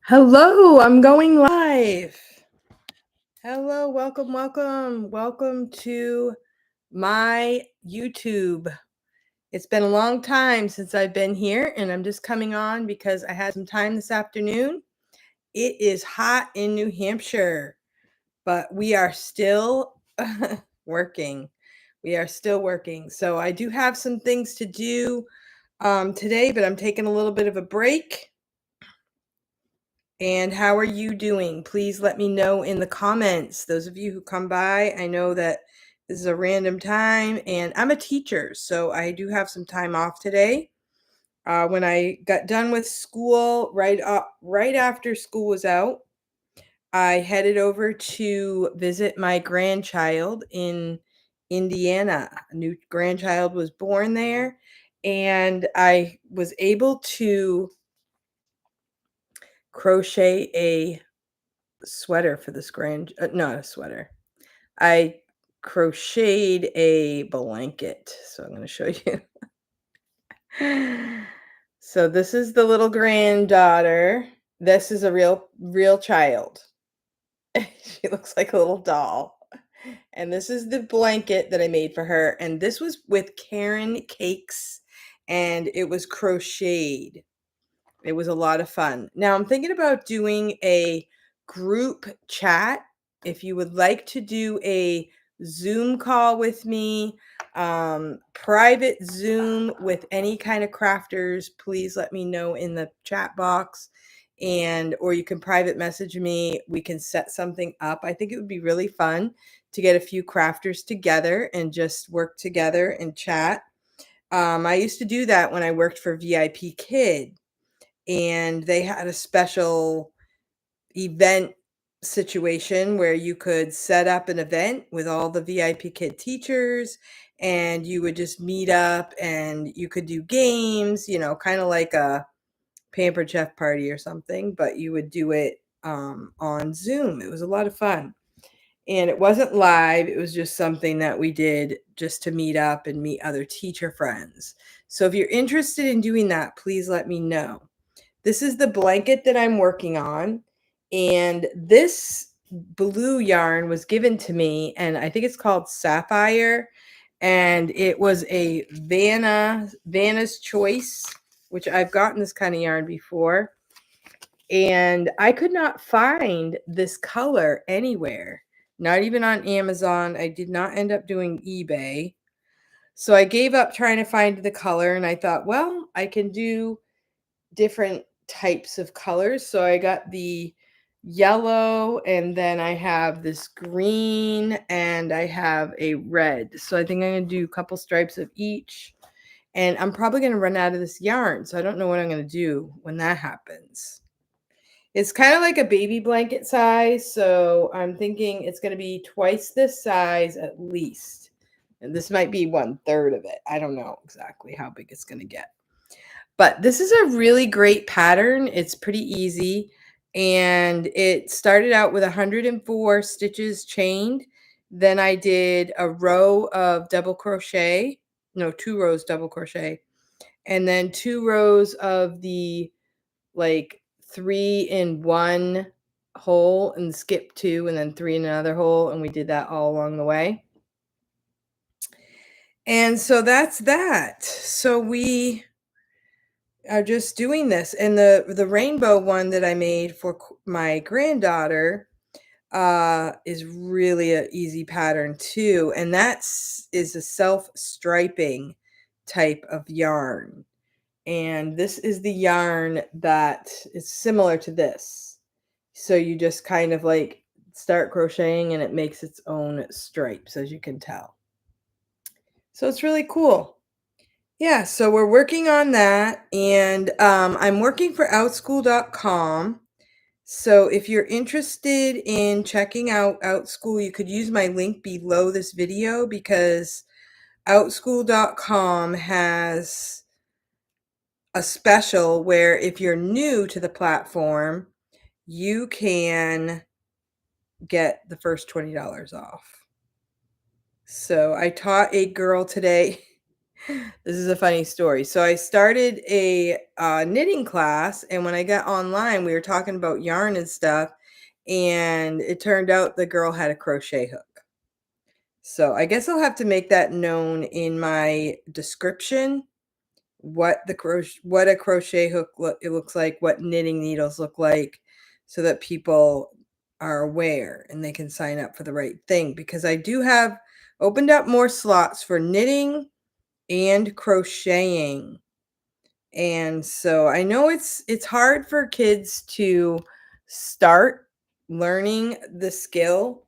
Hello, I'm going live. Hello, welcome to my YouTube. It's been a long time since I've been here, and I'm just coming on because I had some time this afternoon. It is hot in New Hampshire, but we are still working. We are still working. So I do have some things to do today, but I'm taking a little bit of a break. And how are you doing? Please let me know in the comments. Those of you who come by, I know that this is a random time, and I'm a teacher, so I do have some time off today. When I got done with school, right after school was out, I headed over to visit my grandchild in Indiana. A new grandchild was born there, and I was able to crochet a sweater for this not a sweater. I crocheted a blanket. So I'm going to show you. So this is the little granddaughter. This is a real child. She looks like a little doll. And this is the blanket that I made for her. And this was with Karen cakes, and it was crocheted. It was a lot of fun. Now I'm thinking about doing a group chat. If you would like to do a Zoom call with me, private Zoom with any kind of crafters, please let me know in the chat box, or you can private message me. We can set something up. I think it would be really fun to get a few crafters together and just work together and chat. I used to do that when I worked for VIP Kid, and they had a special event situation where you could set up an event with all the VIP Kid teachers, and you would just meet up and you could do games, kind of like a Pampered Chef party or something, but you would do it on Zoom. It was a lot of fun. And it wasn't live, it was just something that we did just to meet up and meet other teacher friends. So if you're interested in doing that, please let me know. This is the blanket that I'm working on, and this blue yarn was given to me, and I think it's called Sapphire, and it was a Vanna's Choice, which I've gotten this kind of yarn before, and I could not find this color anywhere, not even on Amazon. I did not end up doing eBay. So I gave up trying to find the color, and I thought, well, I can do different types of colors. So I got the yellow, and then I have this green, and I have a red. So I think I'm going to do a couple stripes of each. And I'm probably going to run out of this yarn. So I don't know what I'm going to do when that happens. It's kind of like a baby blanket size. So I'm thinking it's going to be twice this size at least. And this might be 1/3 of it. I don't know exactly how big it's going to get. But this is a really great pattern. It's pretty easy. And it started out with 104 stitches chained. Then I did a row of double crochet. No, 2 rows double crochet. And then 2 rows of the 3 in 1 hole, and skip 2, and then 3 in another hole. And we did that all along the way. And so that's that. So we are just doing this, and the rainbow one that I made for my granddaughter is really an easy pattern too, and is a self-striping type of yarn. And this is the yarn that is similar to this. So you just kind of start crocheting, and it makes its own stripes, as you can tell. So it's really cool. Yeah, so we're working on that, and I'm working for outschool.com. So if you're interested in checking out Outschool, you could use my link below this video, because outschool.com has a special where if you're new to the platform, you can get the first $20 off. So I taught a girl today This is a funny story. So I started a knitting class, and when I got online, we were talking about yarn and stuff, and it turned out the girl had a crochet hook. So I guess I'll have to make that known in my description, what a crochet hook it looks like, what knitting needles look like, so that people are aware and they can sign up for the right thing, because I do have opened up more slots for knitting and crocheting. And so I know it's hard for kids to start learning the skill.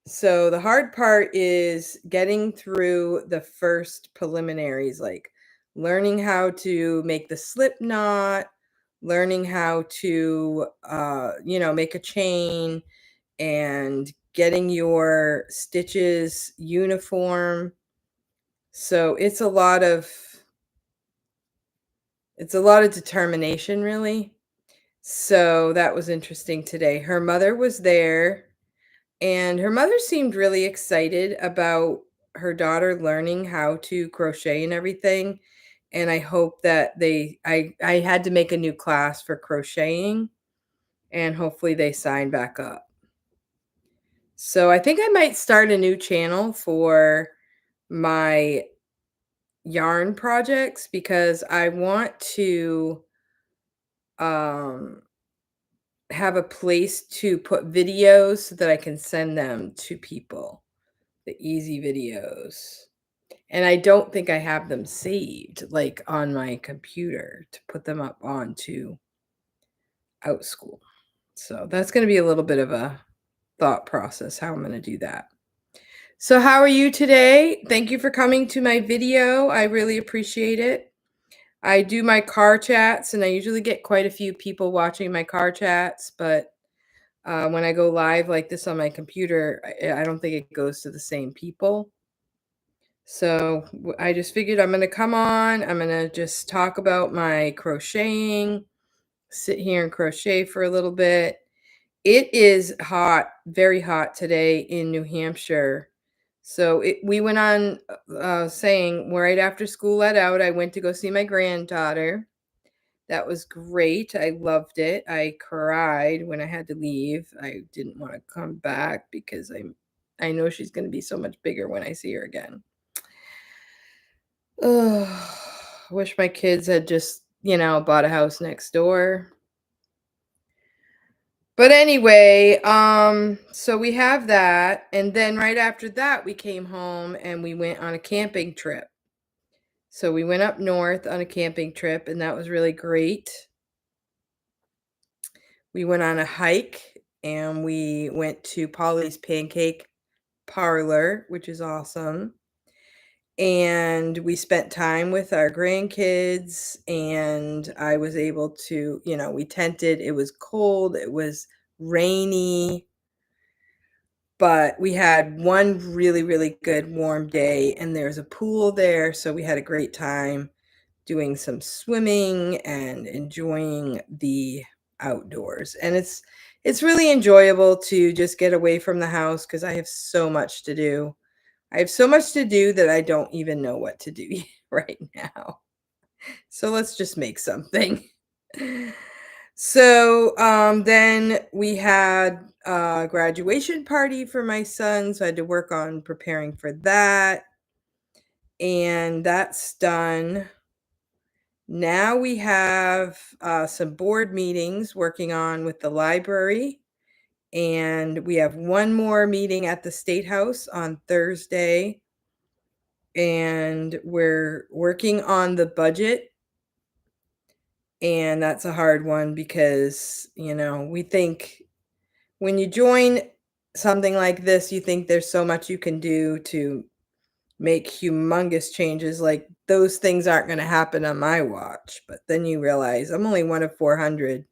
So the hard part is getting through the first preliminaries, like learning how to make the slip knot, learning how to make a chain, and getting your stitches uniform. So it's a lot of determination, really. So that was interesting today. Her mother was there, and her mother seemed really excited about her daughter learning how to crochet and everything. And I hope that I had to make a new class for crocheting, and hopefully they sign back up. So I think I might start a new channel for my yarn projects, because I want to um have a place to put videos so that I can send them to people, the easy videos. And I don't think I have them saved, like, on my computer to put them up onto OutSchool. So that's gonna be a little bit of a thought process how I'm gonna do that. So how are you today? Thank you for coming to my video. I really appreciate it. I do my car chats, and I usually get quite a few people watching my car chats, but when I go live like this on my computer, I don't think it goes to the same people. So I just figured I'm going to come on. I'm going to just talk about my crocheting, sit here and crochet for a little bit. It is hot, very hot today in New Hampshire. So we went on saying right after school let out, I went to go see my granddaughter. That was great. I loved it. I cried when I had to leave. I didn't want to come back because I know she's going to be so much bigger when I see her again. Ugh, I wish my kids had just, bought a house next door. But anyway, so we have that, and then right after that we came home and we went on a camping trip. So we went up north on a camping trip, and that was really great. We went on a hike, and we went to Polly's Pancake Parlor, which is awesome. And we spent time with our grandkids, and I was able to, we tented. It was cold, it was rainy, but we had one really, really good warm day, and there's a pool there, so we had a great time doing some swimming and enjoying the outdoors. And it's really enjoyable to just get away from the house, because I have so much to do. I have so much to do that I don't even know what to do right now. So let's just make something. So then we had a graduation party for my son, so I had to work on preparing for that. And that's done. Now we have some board meetings working on with the library, and we have one more meeting at the State House on Thursday, and we're working on the budget, and that's a hard one because, we think when you join something like this, you think there's so much you can do to make humongous changes, like those things aren't going to happen on my watch. But then you realize I'm only one of 400.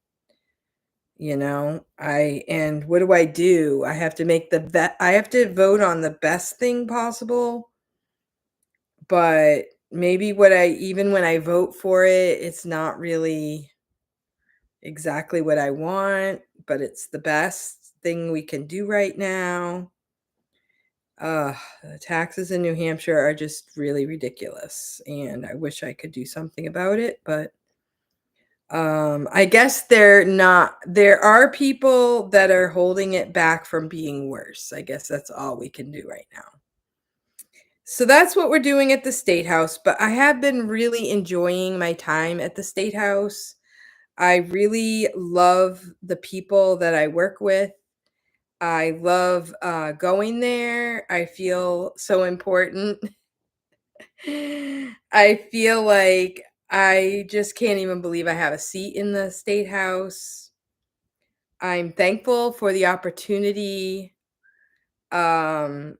And what do? I have to make I have to vote on the best thing possible. But maybe even when I vote for it, it's not really exactly what I want, but it's the best thing we can do right now. The taxes in New Hampshire are just really ridiculous, and I wish I could do something about it, but I guess they're not. There are people that are holding it back from being worse. I guess that's all we can do right now. So that's what we're doing at the State House, but I have been really enjoying my time at the State House. I really love the people that I work with. I love going there. I feel so important. I feel like I just can't even believe I have a seat in the State House. I'm thankful for the opportunity. Um,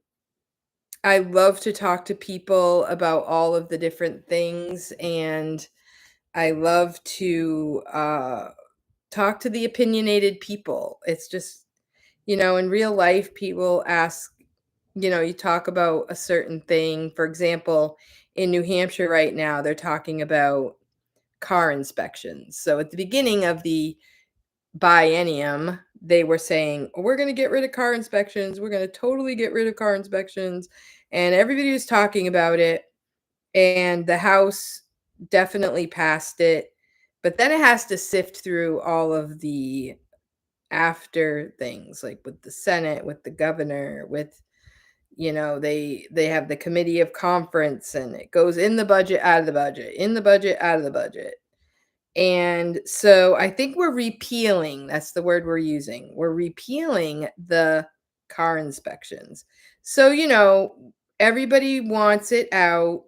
I love to talk to people about all of the different things, and I love to talk to the opinionated people. It's just, in real life, people ask, you talk about a certain thing. For example, in New Hampshire right now, they're talking about car inspections. So at the beginning of the biennium, they were saying, "Oh, we're going to get rid of car inspections. We're going to totally get rid of car inspections." And everybody was talking about it. And the House definitely passed it. But then it has to sift through all of the after things, like with the Senate, with the governor, with they have the committee of conference, and it goes in the budget, out of the budget, in the budget, out of the budget. And so I think we're repealing, that's the word we're using. We're repealing the car inspections. So, everybody wants it out,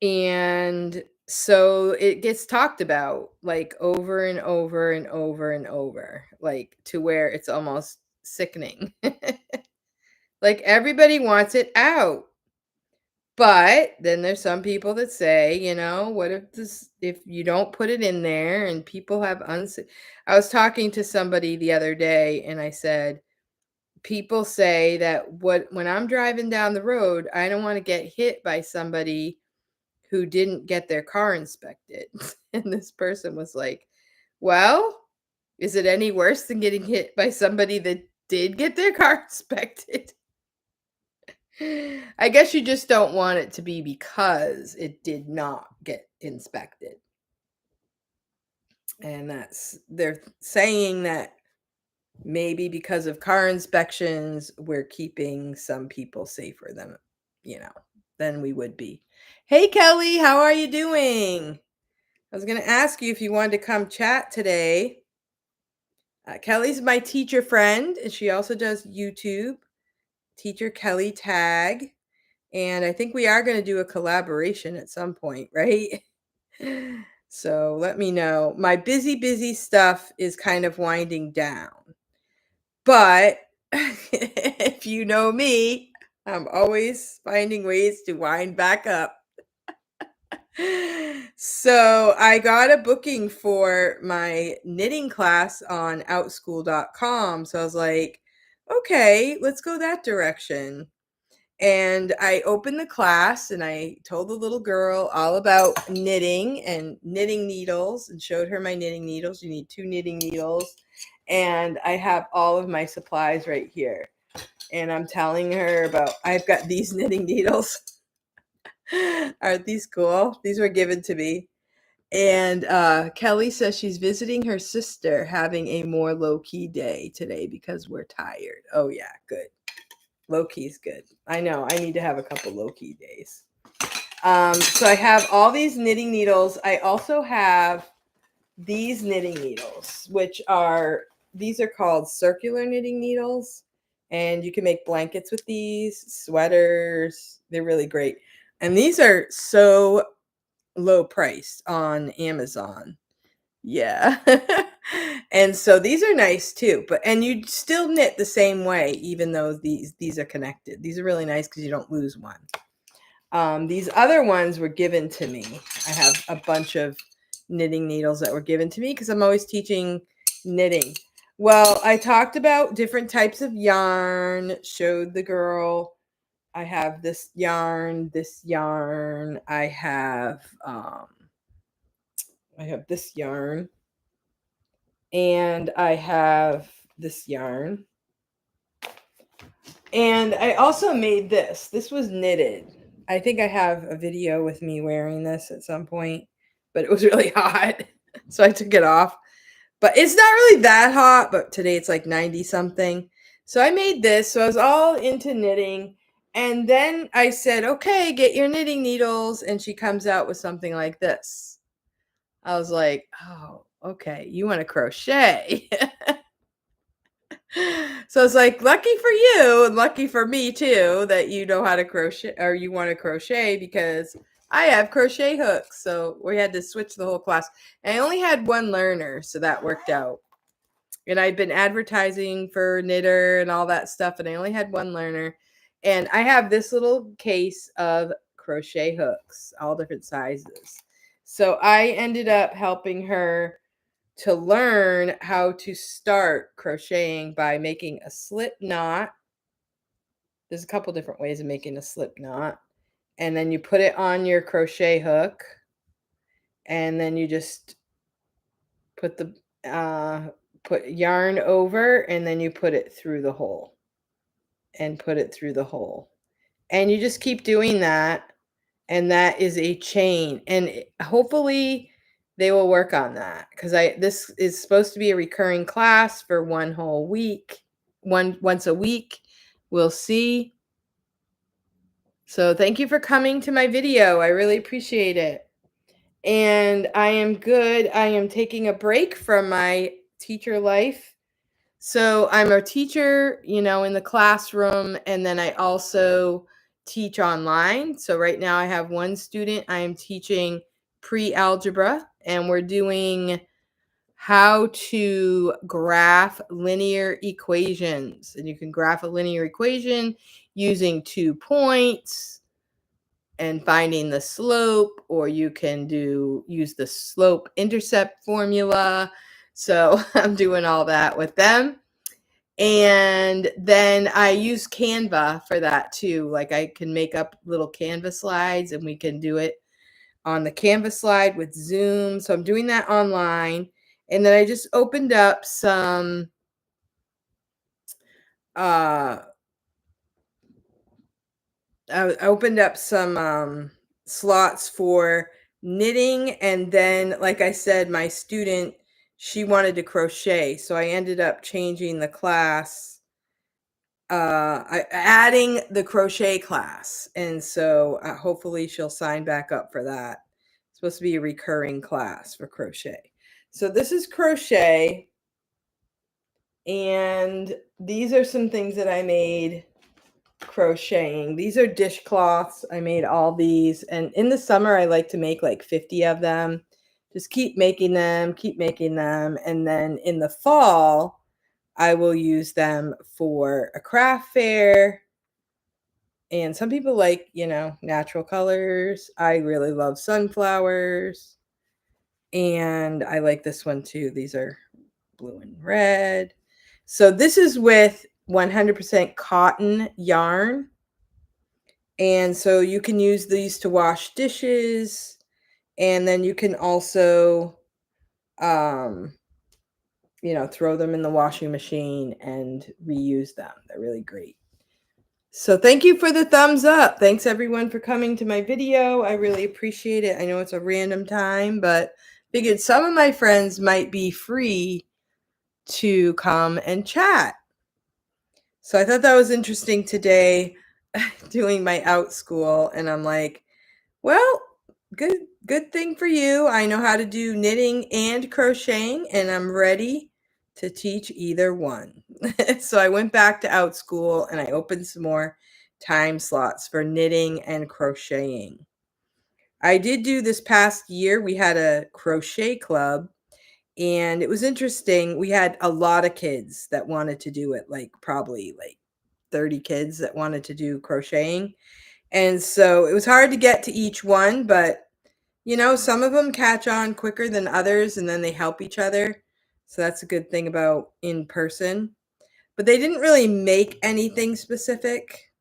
and so it gets talked about like over and over and over and over, like to where it's almost sickening. Like everybody wants it out. But then there's some people that say, what if you don't put it in there and people have I was talking to somebody the other day and I said, people say that when I'm driving down the road, I don't want to get hit by somebody who didn't get their car inspected. And this person was like, well, is it any worse than getting hit by somebody that did get their car inspected? I guess you just don't want it to be because it did not get inspected. And they're saying that maybe because of car inspections, we're keeping some people safer than we would be. Hey, Kelly, how are you doing? I was going to ask you if you wanted to come chat today. Kelly's my teacher friend, and she also does YouTube. Teacher Kelly Tag. And I think we are going to do a collaboration at some point, right? So let me know. My busy stuff is kind of winding down. But if you know me, I'm always finding ways to wind back up. So I got a booking for my knitting class on outschool.com. So I was like, okay, let's go that direction. And I opened the class and I told the little girl all about knitting and knitting needles and showed her my knitting needles. You need 2 knitting needles. And I have all of my supplies right here. And I'm telling her about, I've got these knitting needles. Aren't these cool? These were given to me. And Kelly says she's visiting her sister, having a more low-key day today because we're tired. Oh, yeah, good. Low-key is good. I know. I need to have a couple low-key days. So I have all these knitting needles. I also have these knitting needles, these are called circular knitting needles. And you can make blankets with these, sweaters. They're really great. And these are so low priced on Amazon. Yeah. And so these are nice too, and you still knit the same way, even though these are connected. These are really nice because you don't lose one. These other ones were given to me. I have a bunch of knitting needles that were given to me because I'm always teaching knitting. Well, I talked about different types of yarn, showed the girl. I have this yarn. I have this yarn. And I have this yarn. And I also made this. This was knitted. I think I have a video with me wearing this at some point, but it was really hot. So I took it off. But it's not really that hot, but today it's like 90 something. So I made this. So I was all into knitting. And then I said, okay, get your knitting needles. And she comes out with something like this. I was like, oh, okay, you want to crochet. So it's like lucky for you and lucky for me too that you know how to crochet or you want to crochet because I have crochet hooks. So we had to switch the whole class. And I only had one learner, so that worked out. And I'd been advertising for Knitter and all that stuff, and I only had one learner. And I have this little case of crochet hooks, all different sizes. So I ended up helping her to learn how to start crocheting by making a slip knot. There's a couple different ways of making a slip knot. And then you put it on your crochet hook, and then you just put the put yarn over, and then you put it through the hole and put it through the hole. And you just keep doing that, and that is a chain. And hopefully they will work on that because this is supposed to be a recurring class for one whole week, once a week. We'll see. So thank you for coming to my video. I really appreciate it. And I am good. I am taking a break from my teacher life. So I'm a teacher, in the classroom, and then I also teach online. So right now I have one student. I am teaching pre-algebra, and we're doing how to graph linear equations. And you can graph a linear equation using 2 points and finding the slope, or you can use the slope intercept formula. So I'm doing all that with them. And then I use Canva for that too. Like I can make up little Canva slides, and we can do it on the Canva slide with Zoom. So I'm doing that online. And then I just opened up some slots for knitting. And then, like I said, my student, she wanted to crochet. So I ended up changing the class, adding the crochet class. And so hopefully she'll sign back up for that. It's supposed to be a recurring class for crochet. So this is crochet. And these are some things that I made crocheting. These are dishcloths. I made all these. And in the summer, I like to make like 50 of them. Just keep making them. And then in the fall, I will use them for a craft fair. And some people like, natural colors. I really love sunflowers. And I like this one too. These are blue and red. So this is with 100% cotton yarn. And so you can use these to wash dishes. And then you can also, throw them in the washing machine and reuse them. They're really great. So thank you for the thumbs up. Thanks everyone for coming to my video. I really appreciate it. I know it's a random time, but figured some of my friends might be free to come and chat. So I thought that was interesting today, doing my out school, and I'm like, well, good thing for you. I know how to do knitting and crocheting, and I'm ready to teach either one. So I went back to out school and I opened some more time slots for knitting and crocheting. I did do this past year, we had a crochet club, and it was interesting. We had a lot of kids that wanted to do it, like probably like 30 kids that wanted to do crocheting. And so it was hard to get to each one, but some of them catch on quicker than others, and then they help each other. So that's a good thing about in person. But they didn't really make anything specific.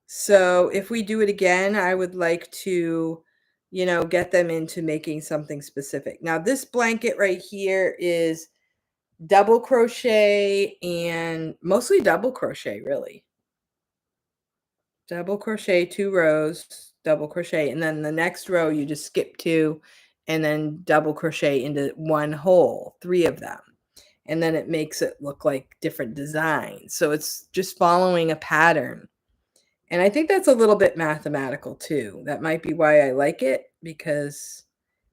So if we do it again, I would like to, get them into making something specific. Now, this blanket right here is double crochet, and mostly double crochet, really. double crochet 2 rows, double crochet, and then the next row you just skip 2 and then double crochet into 1 hole, 3 of them. And then it makes it look like different designs. So it's just following a pattern. And I think that's a little bit mathematical too. That might be why I like it, because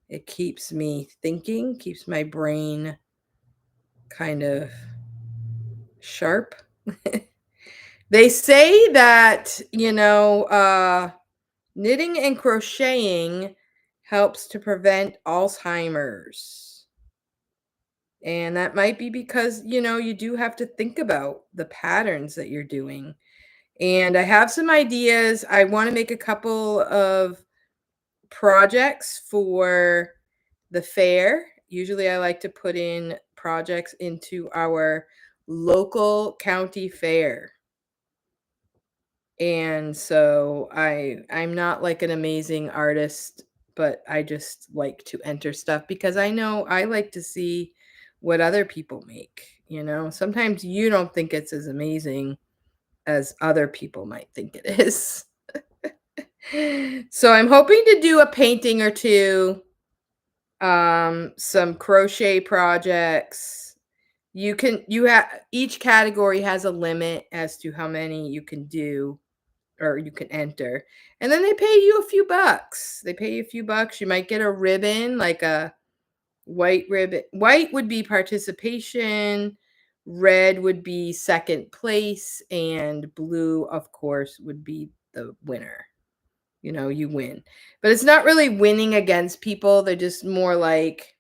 it keeps me thinking, keeps my brain kind of sharp. They say that, knitting and crocheting helps to prevent Alzheimer's. And that might be because, you do have to think about the patterns that you're doing. And I have some ideas. I want to make a couple of projects for the fair. Usually I like to put in projects into our local county fair. And so I'm not like an amazing artist, but I just like to enter stuff because I know I like to see what other people make. Sometimes you don't think it's as amazing as other people might think it is. So I'm hoping to do a painting or two, some crochet projects. Each category has a limit as to how many you can do or you can enter. And then they pay you a few bucks. They pay you a few bucks. You might get a ribbon, like a white ribbon. White would be participation, red would be second place, and blue, of course, would be the winner. You win. But it's not really winning against people. They're just more like,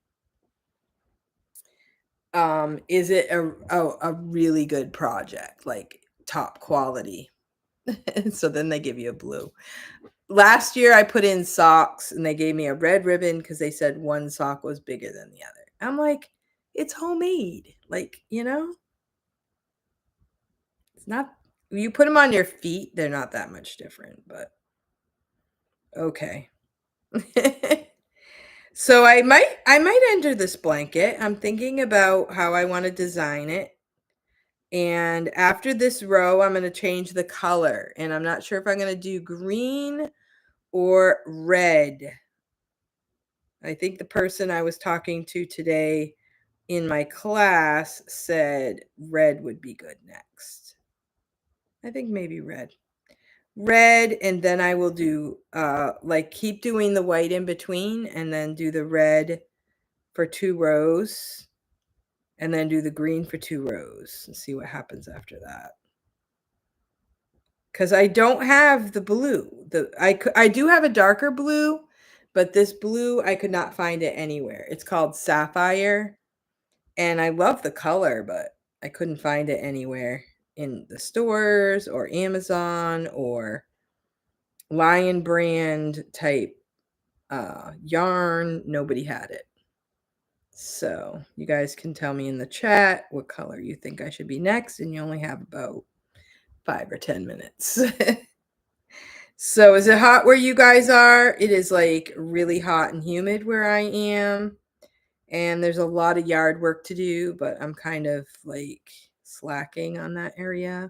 is it a really good project, like top quality? So then they give you a blue. Last year I put in socks and they gave me a red ribbon because they said one sock was bigger than the other. I'm like, it's homemade. Like, it's not, you put them on your feet, they're not that much different, but okay. So I might enter this blanket. I'm thinking about how I want to design it. And after this row, I'm going to change the color. And I'm not sure if I'm going to do green or red. I think the person I was talking to today in my class said red would be good next. I think maybe red. Red, and then I will do keep doing the white in between and then do the red for 2 rows and then do the green for 2 rows and see what happens after that. Cuz I don't have the blue. I do have a darker blue, but this blue I could not find it anywhere. It's called Sapphire and I love the color, but I couldn't find it anywhere in the stores or Amazon or Lion brand type yarn. Nobody had it. So you guys can tell me in the chat what color you think I should be next, and you only have about 5 or 10 minutes. So is it hot where you guys are? It is like really hot and humid where I am, and there's a lot of yard work to do, but I'm kind of like slacking on that area.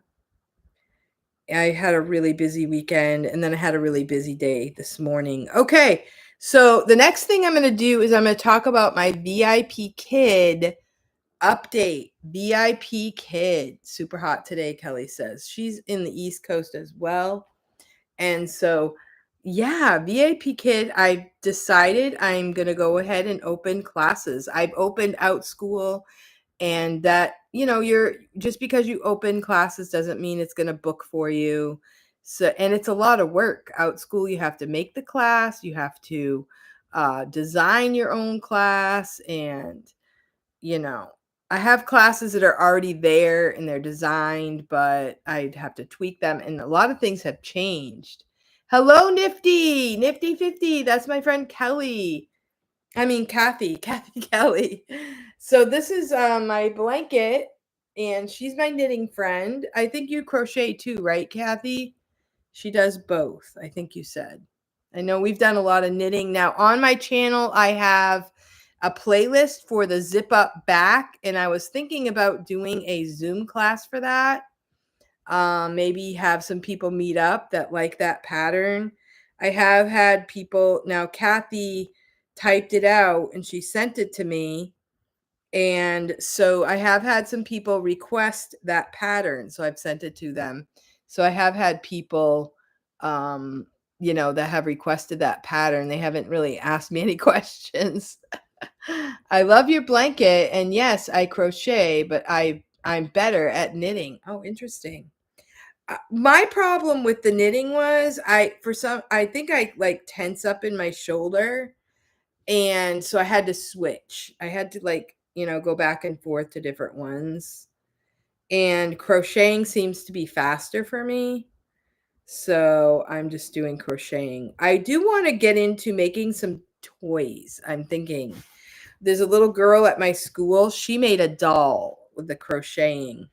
I had a really busy weekend, and then I had a really busy day this morning. Okay, so the next thing I'm going to do is I'm going to talk about my VIP Kid update. VIP Kid, super hot today, Kelly says. She's in the East Coast as well. And so, yeah, VIP Kid, I decided I'm going to go ahead and open classes. I've opened Outschool, and that, you're just because you open classes doesn't mean it's going to book for you. So, and it's a lot of work. Outschool, you have to make the class, you have to design your own class, and I have classes that are already there and they're designed, but I'd have to tweak them, and a lot of things have changed. Hello, Nifty 50. That's my friend Kelly. I mean, Kathy Kelly. So this is my blanket, and she's my knitting friend. I think you crochet too, right, Kathy? She does both, I think you said. I know we've done a lot of knitting. Now, on my channel, I have a playlist for the zip up back, and I was thinking about doing a Zoom class for that. Maybe have some people meet up that like that pattern. I have had people now. Kathy typed it out and she sent it to me, and so I have had some people request that pattern, so I've sent it to them. So I have had people, um, that have requested that pattern. They haven't really asked me any questions. I love your blanket, and yes, I crochet, but I'm better at knitting. Oh, interesting. My problem with the knitting was I think I like tense up in my shoulder, and so I had to switch. I had to go back and forth to different ones. And crocheting seems to be faster for me. So I'm just doing crocheting. I do want to get into making some toys. I'm thinking there's a little girl at my school. She made a doll with the crocheting.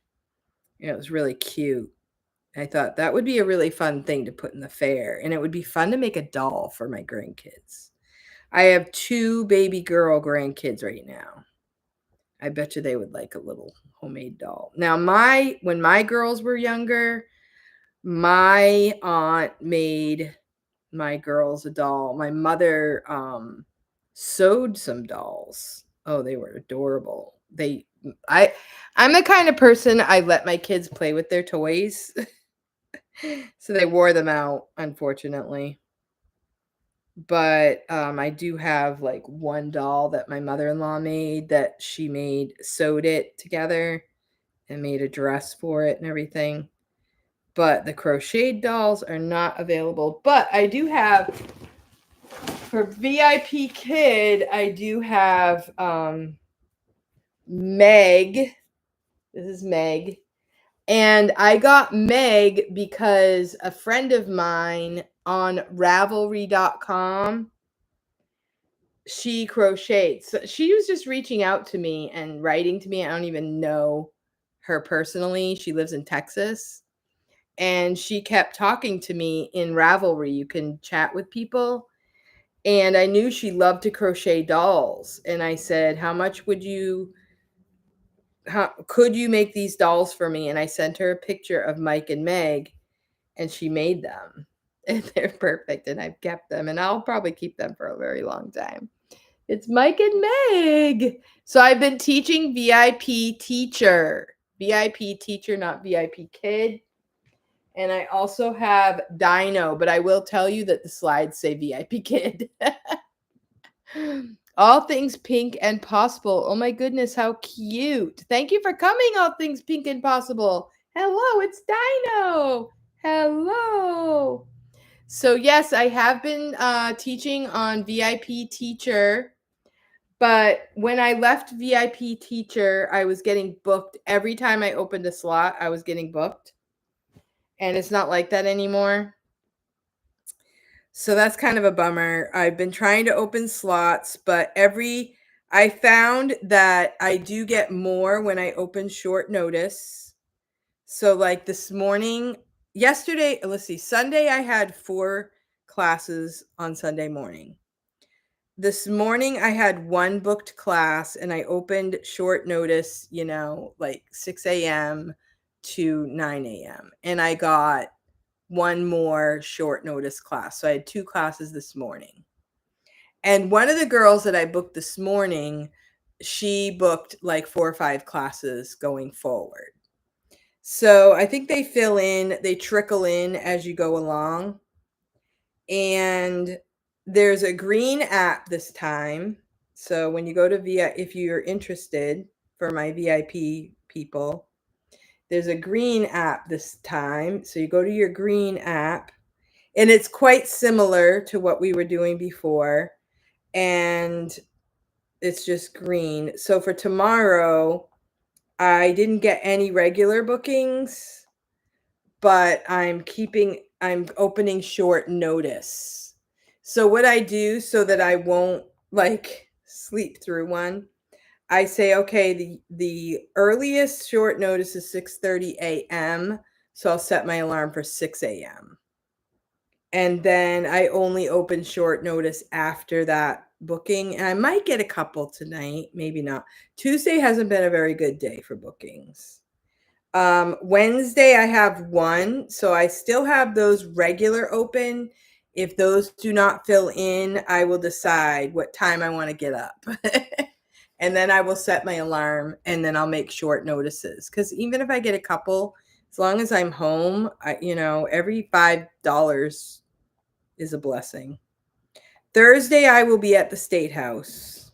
It was really cute. I thought that would be a really fun thing to put in the fair. And it would be fun to make a doll for my grandkids. I have 2 baby girl grandkids right now. I bet you they would like a little homemade doll. Now, when my girls were younger, my aunt made my girls a doll. My mother sewed some dolls. Oh, they were adorable. I'm the kind of person I let my kids play with their toys. So they wore them out, unfortunately. But I do have like one doll that my mother-in-law made, that she sewed it together and made a dress for it and everything. But the crocheted dolls are not available. But I do have, for VIP Kid, I do have Meg. This is Meg. And I got Meg because a friend of mine on Ravelry.com, she crochets. So she was just reaching out to me and writing to me. I don't even know her personally. She lives in Texas. And she kept talking to me in Ravelry. You can chat with people. And I knew she loved to crochet dolls. And I said, how could you make these dolls for me? And I sent her a picture of Mike and Meg, and she made them. And they're perfect. And I've kept them, and I'll probably keep them for a very long time. It's Mike and Meg. So I've been teaching VIP teacher, not VIP kid. And I also have Dino, but I will tell you that the slides say VIP kid. All things pink and possible. Oh my goodness, how cute. Thank you for coming, All Things Pink and Possible. Hello, it's Dino. Hello. So yes, I have been teaching on VIP teacher. But when I left VIP teacher, I was getting booked. Every time I opened a slot, I was getting booked. And it's not like that anymore. So that's kind of a bummer. I've been trying to open slots, but I found that I do get more when I open short notice. So like Sunday I had 4 classes on Sunday morning. This morning I had 1 booked class, and I opened short notice, like 6 a.m. to 9 a.m. And I got 1 more short notice class. So I had 2 classes this morning. And one of the girls that I booked this morning, she booked like 4 or 5 classes going forward. So I think they trickle in as you go along. And there's a green app this time. So when you go to if you're interested, for my VIP people, there's a green app this time. So you go to your green app, and it's quite similar to what we were doing before. And it's just green. So for tomorrow, I didn't get any regular bookings, but I'm opening short notice. So what I do, so that I won't sleep through one, I say, okay, the earliest short notice is 6:30 a.m. So I'll set my alarm for 6 a.m. And then I only open short notice after that booking. And I might get a couple tonight, maybe not. Tuesday hasn't been a very good day for bookings. Wednesday I have one, so I still have those regular open. If those do not fill in, I will decide what time I want to get up. And then I will set my alarm and then I'll make short notices. Because even if I get a couple, as long as I'm home, every $5 is a blessing. Thursday, I will be at the State House.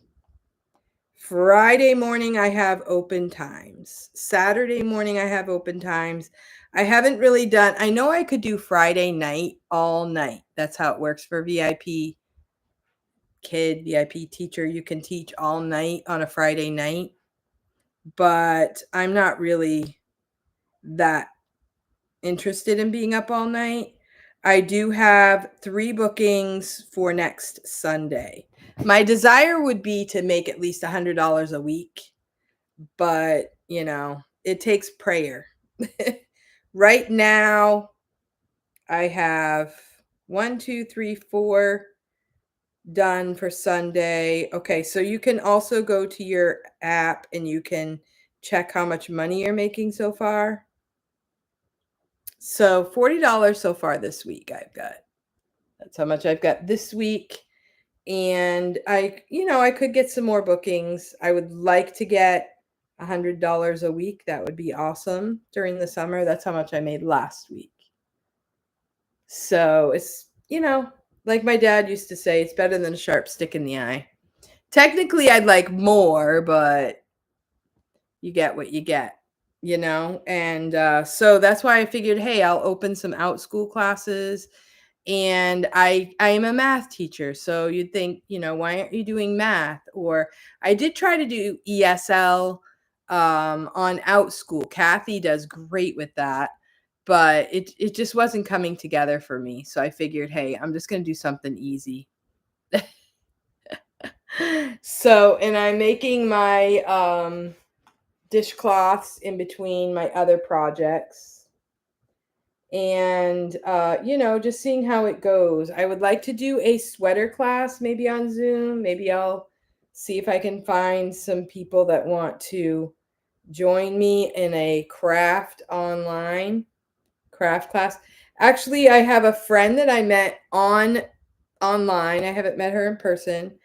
Friday morning, I have open times. Saturday morning, I have open times. I haven't really done, I know I could do Friday night all night. That's how it works for VIP kid, VIP teacher. You can teach all night on a Friday night, but I'm not really that interested in being up all night. I do have 3 bookings for next Sunday. My desire would be to make at least $100 a week, but it takes prayer. Right now, I have 1, 2, 3, 4 done for Sunday. Okay, so you can also go to your app and you can check how much money you're making so far. So $40 so far this week I've got. That's how much I've got this week. And I could get some more bookings. I would like to get $100 a week. That would be awesome during the summer. That's how much I made last week. So it's, like my dad used to say, it's better than a sharp stick in the eye. Technically, I'd like more, but you get what you get, And so that's why I figured, hey, I'll open some out school classes. And I am a math teacher, so you'd think, why aren't you doing math? Or I did try to do ESL on out school. Kathy does great with that, but it just wasn't coming together for me. So I figured, hey, I'm just going to do something easy. So, and I'm making my dishcloths in between my other projects. And just seeing how it goes. I would like to do a sweater class maybe on Zoom. Maybe I'll see if I can find some people that want to join me in a craft class. Actually, I have a friend that I met online. I haven't met her in person,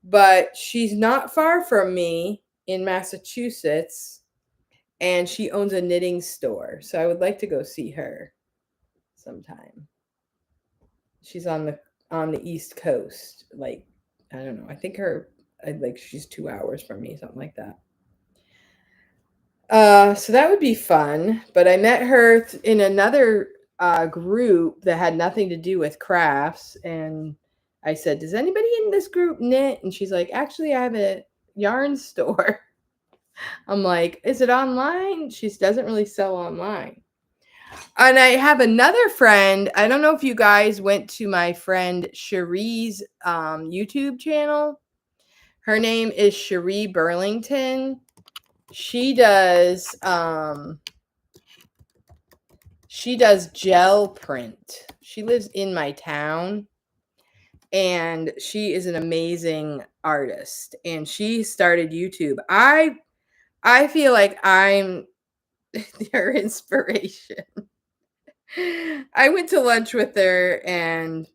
but she's not far from me in Massachusetts, and she owns a knitting store. So I would like to go see her sometime. She's on the East Coast. Like, I don't know. I think she's 2 hours from me, something like that. So that would be fun. But I met her in another group that had nothing to do with crafts, and I said, "Does anybody in this group knit?" And she's like, "Actually, I have a yarn store." I'm like, "Is it online?" She doesn't really sell online. And I have another friend. I don't know if you guys went to my friend Cherie's YouTube channel. Her name is Cherie Burlington. She does gel print. She lives in my town, and she is an amazing artist. And she started YouTube. I feel like I'm their inspiration. I went to lunch with her and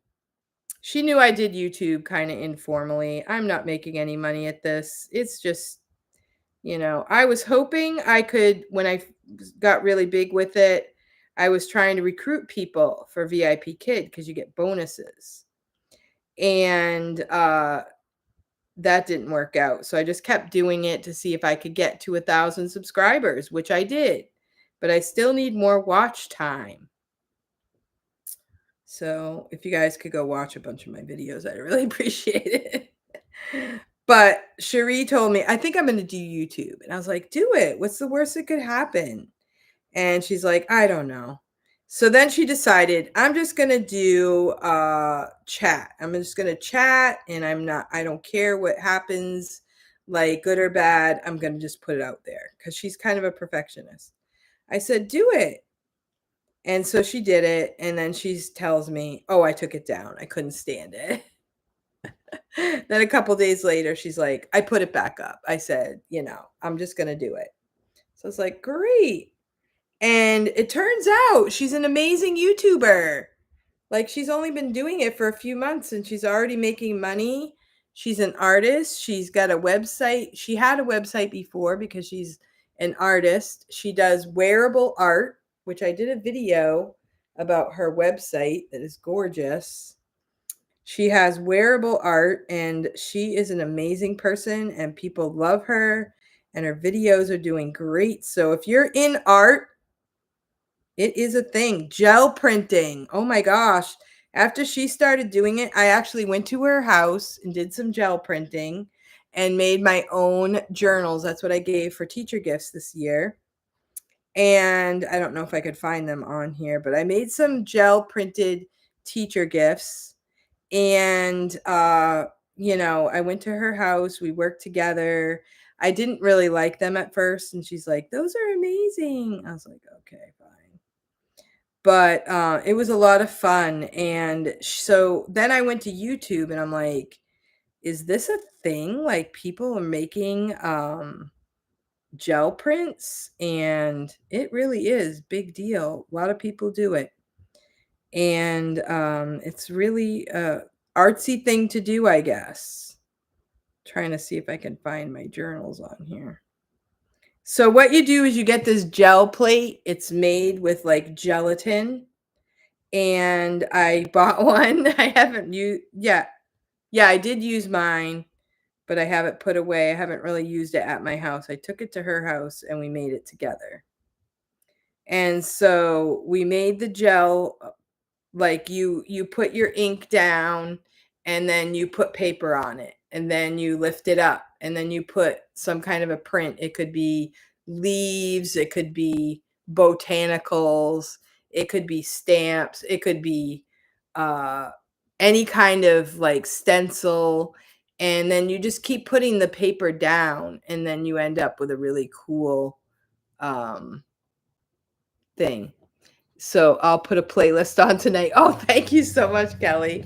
she knew I did YouTube kind of informally. I'm not making any money at this. It's just, I was hoping I could, when I got really big with it, I was trying to recruit people for VIP Kid because you get bonuses. And that didn't work out. So I just kept doing it to see if I could get to 1,000 subscribers, which I did. But I still need more watch time. So if you guys could go watch a bunch of my videos, I'd really appreciate it. But Cherie told me, I think I'm going to do YouTube. And I was like, do it. What's the worst that could happen? And she's like, I don't know. So then she decided, I'm just going to do chat. I'm just going to chat, and I don't care what happens, like good or bad. I'm going to just put it out there because she's kind of a perfectionist. I said, do it. And so she did it, and then she tells me, "Oh, I took it down. I couldn't stand it." Then a couple days later, she's like, "I put it back up." I said, "I'm just gonna do it." So I was like, "Great." And it turns out she's an amazing YouTuber. Like, she's only been doing it for a few months and she's already making money. She's an artist. She's got a website. She had a website before because she's an artist. She does wearable art, which I did a video about her website that is gorgeous. She has wearable art and she is an amazing person and people love her and her videos are doing great. So if you're in art, it is a thing. Gel printing. Oh my gosh. After she started doing it, I actually went to her house and did some gel printing and made my own journals. That's what I gave for teacher gifts this year. And I don't know if I could find them on here, but I made some gel printed teacher gifts. And I went to her house, we worked together. I didn't really like them at first, and she's like, "Those are amazing." I was like, "Okay, fine." But it was a lot of fun. And so then I went to YouTube and I'm like, is this a thing? Like, people are making gel prints, and it really is big deal. A lot of people do it. And it's really a artsy thing to do, I guess. Trying to see if I can find my journals on here. So what you do is you get this gel plate. It's made with like gelatin, and I bought one. I haven't used, yeah. Yeah, I did use mine, but I have it put away. I haven't really used it at my house. I took it to her house and we made it together. And so we made the gel, like, you put your ink down and then you put paper on it and then you lift it up and then you put some kind of a print. It could be leaves, it could be botanicals, it could be stamps, it could be uh any kind of like stencil, and then you just keep putting the paper down and then you end up with a really cool um thing. So I'll put a playlist on tonight. Oh, thank you so much, Kelly.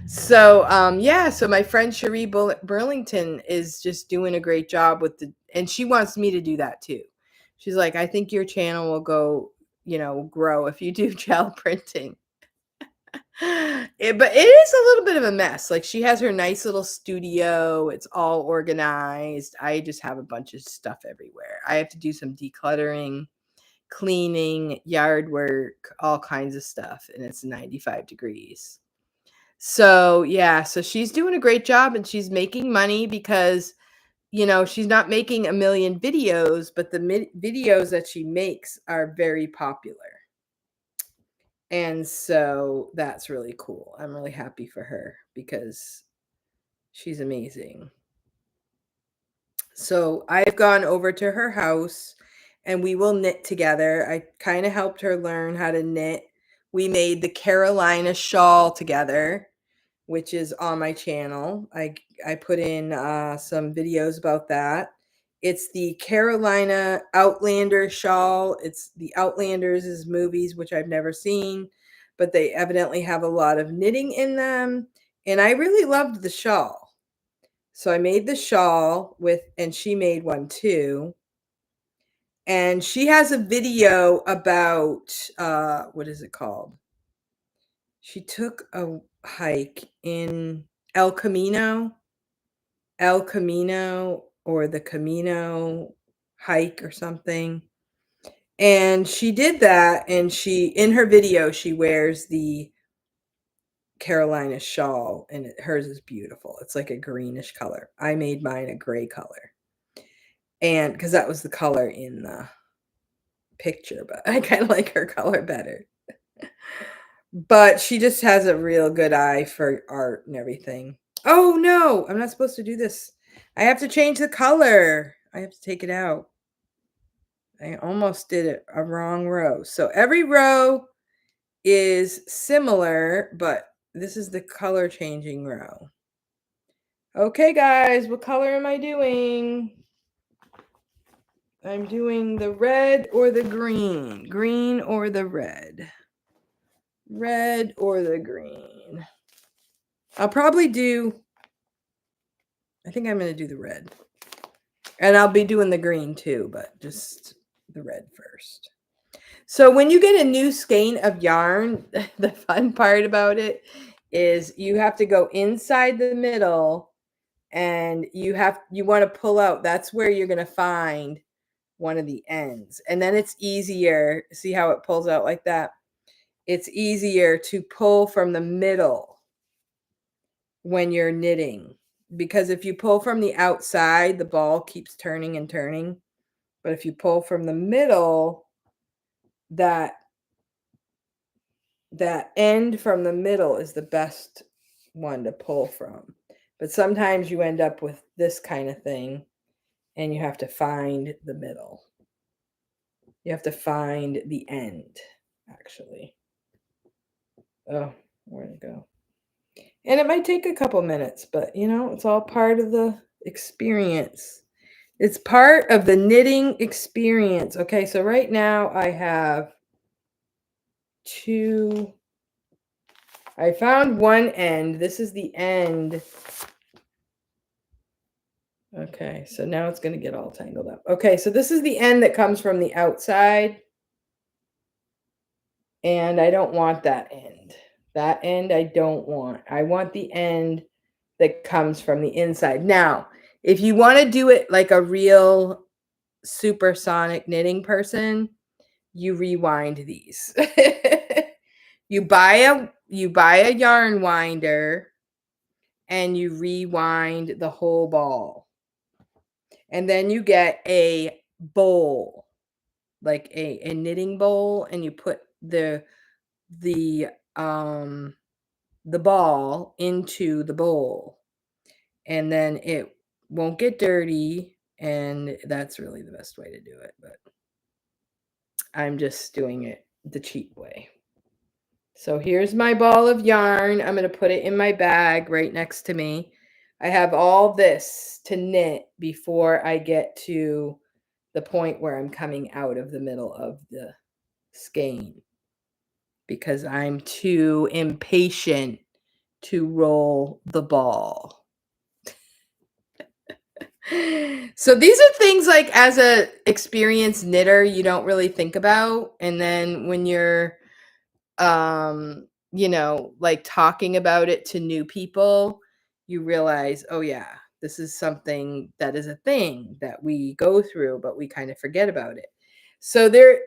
So yeah, so my friend Cherie Burlington is just doing a great job with and she wants me to do that too. She's like, I think your channel will go, grow if you do gel printing. But it is a little bit of a mess. Like, she has her nice little studio. It's all organized. I just have a bunch of stuff everywhere. I have to do some decluttering, cleaning, yard work, all kinds of stuff, and it's 95 degrees. So, yeah, so she's doing a great job and she's making money because, she's not making a million videos, but the videos that she makes are very popular. And so that's really cool. I'm really happy for her because she's amazing. So I've gone over to her house and we will knit together. I kind of helped her learn how to knit. We made the Carolina shawl together, which is on my channel. I put in some videos about that. It's the Carolina Outlander shawl. It's the Outlanders' movies, which I've never seen, but they evidently have a lot of knitting in them. And I really loved the shawl. So I made the shawl and she made one too. And she has a video about, what is it called? She took a hike in El Camino, or the Camino hike or something. And she did that. And in her video, she wears the Carolina shawl and hers is beautiful. It's like a greenish color. I made mine a gray color. And because that was the color in the picture, but I kind of like her color better. But she just has a real good eye for art and everything. Oh no, I'm not supposed to do this. I have to change the color. I have to take it out. I almost did it a wrong row. So every row is similar, but this is the color changing row. Okay, guys, what color am I doing? I'm doing the red or the green. Green or the red. Red or the green. I'll probably I think I'm going to do the red. And I'll be doing the green too, but just the red first. So when you get a new skein of yarn, the fun part about it is you have to go inside the middle and you want to pull out. That's where you're going to find one of the ends. And then it's easier. See how it pulls out like that? It's easier to pull from the middle when you're knitting, because if you pull from the outside, the ball keeps turning and turning. But if you pull from the middle, that that end from the middle is the best one to pull from. But sometimes you end up with this kind of thing and you have to find the middle. You have to find the end, actually. Oh, where'd it go? And it might take a couple minutes, but it's all part of the experience. It's part of the knitting experience. Okay, so right now I have two. I found one end. This is the end. Okay, so now it's going to get all tangled up. Okay, so this is the end that comes from the outside. And I don't want that end. That end I don't want. I want the end that comes from the inside. Now, if you want to do it like a real supersonic knitting person, you rewind these. you buy a yarn winder and you rewind the whole ball. And then you get a bowl, like a knitting bowl, and you put the ball into the bowl, and then it won't get dirty, and that's really the best way to do it, but I'm just doing it the cheap way. So here's my ball of yarn. I'm going to put it in my bag right next to me. I have all this to knit before I get to the point where I'm coming out of the middle of the skein, because I'm too impatient to roll the ball. So these are things like, as a experienced knitter, you don't really think about, and then when you're like talking about it to new people, you realize, oh yeah, this is something that is a thing that we go through, but we kind of forget about it. So there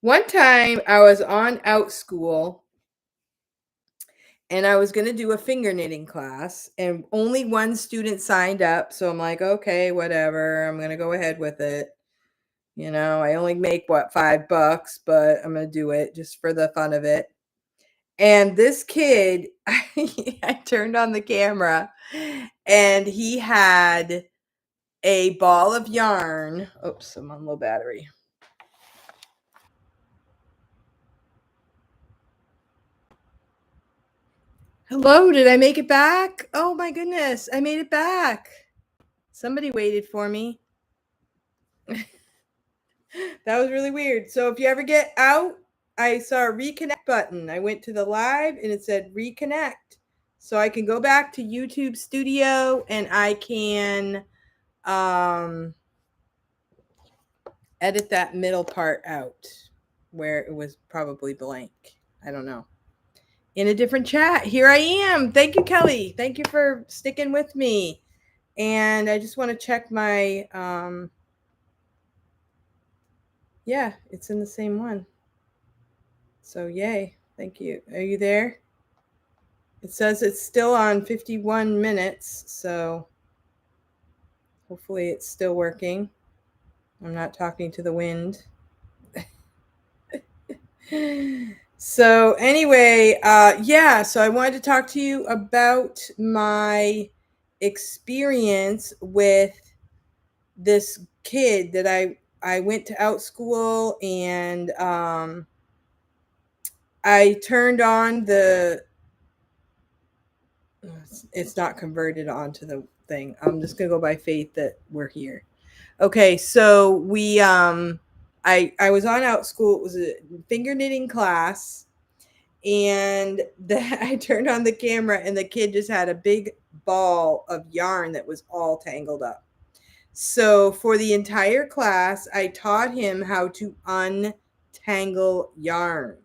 one time I was on Out School and I was going to do a finger knitting class, and only one student signed up. So I'm like, okay, whatever. I'm going to go ahead with it. I only make $5, but I'm going to do it just for the fun of it. And this kid, I turned on the camera and he had a ball of yarn. Oops, I'm on low battery. Hello, did I make it back? Oh my goodness, I made it back. Somebody waited for me. That was really weird. So if you ever get out, I saw a reconnect button. I went to the live and it said reconnect. So I can go back to YouTube Studio and I can edit that middle part out where it was probably blank. I don't know. In a different chat, here I am. Thank you, Kelly. Thank you for sticking with me. And I just want to check my, yeah, it's in the same one. So yay. Thank you. Are you there? It says it's still on 51 minutes. So hopefully it's still working. I'm not talking to the wind. So anyway, so I wanted to talk to you about my experience with this kid that I went to Out School, and I turned on it's not converted onto the thing. I'm just gonna go by faith that we're here. Okay, so we I was on Out School. It was a finger knitting class, and I turned on the camera and the kid just had a big ball of yarn that was all tangled up. So for the entire class, I taught him how to untangle untangle yarn.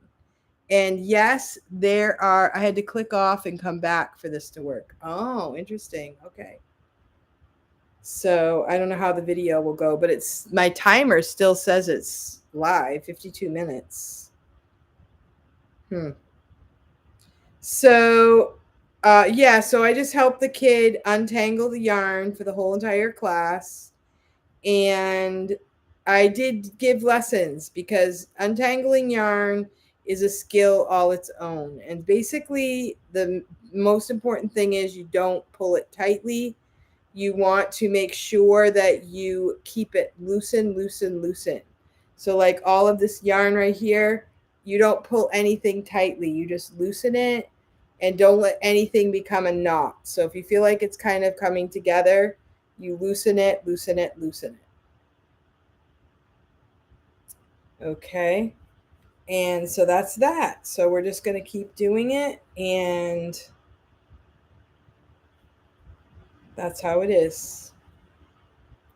And yes, I had to click off and come back for this to work. Oh, interesting. Okay. So I don't know how the video will go, but my timer still says it's live, 52 minutes. So, yeah, so I just helped the kid untangle the yarn for the whole entire class. And I did give lessons because untangling yarn is a skill all its own. And basically, the most important thing is you don't pull it tightly. You want to make sure that you keep it loosen, loosen, loosen. So, like all of this yarn right here, you don't pull anything tightly. You just loosen it and don't let anything become a knot. So, if you feel like it's kind of coming together, you loosen it, loosen it, loosen it. Okay. And so that's that. So, we're just going to keep doing it. And that's how it is.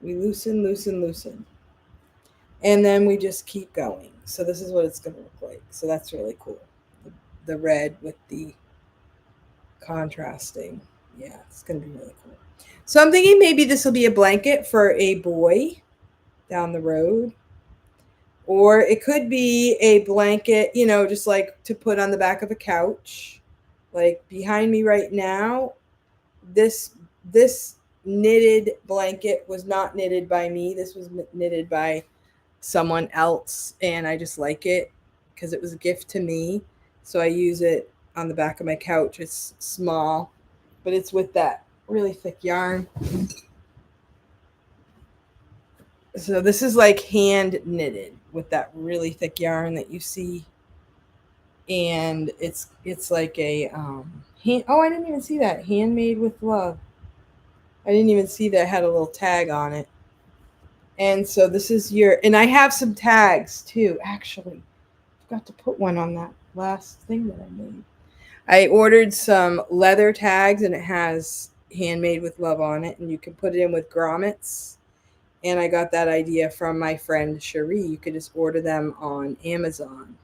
We loosen, loosen, loosen. And then we just keep going. So this is what it's going to look like. So that's really cool. The red with the contrasting. Yeah, it's going to be really cool. So I'm thinking maybe this will be a blanket for a boy down the road. Or it could be a blanket, just like to put on the back of a couch. Like behind me right now, this knitted blanket was not knitted by me. This was knitted by someone else, and I just like it because it was a gift to me. So I use it on the back of my couch. It's small, but it's with that really thick yarn. So this is like hand knitted with that really thick yarn that you see, and it's like a oh, I didn't even see that, handmade with love. I didn't even see that it had a little tag on it. And so this is and I have some tags too, actually. Forgot to put one on that last thing that I made. I ordered some leather tags, and it has handmade with love on it, and you can put it in with grommets. And I got that idea from my friend Cherie. You could just order them on Amazon.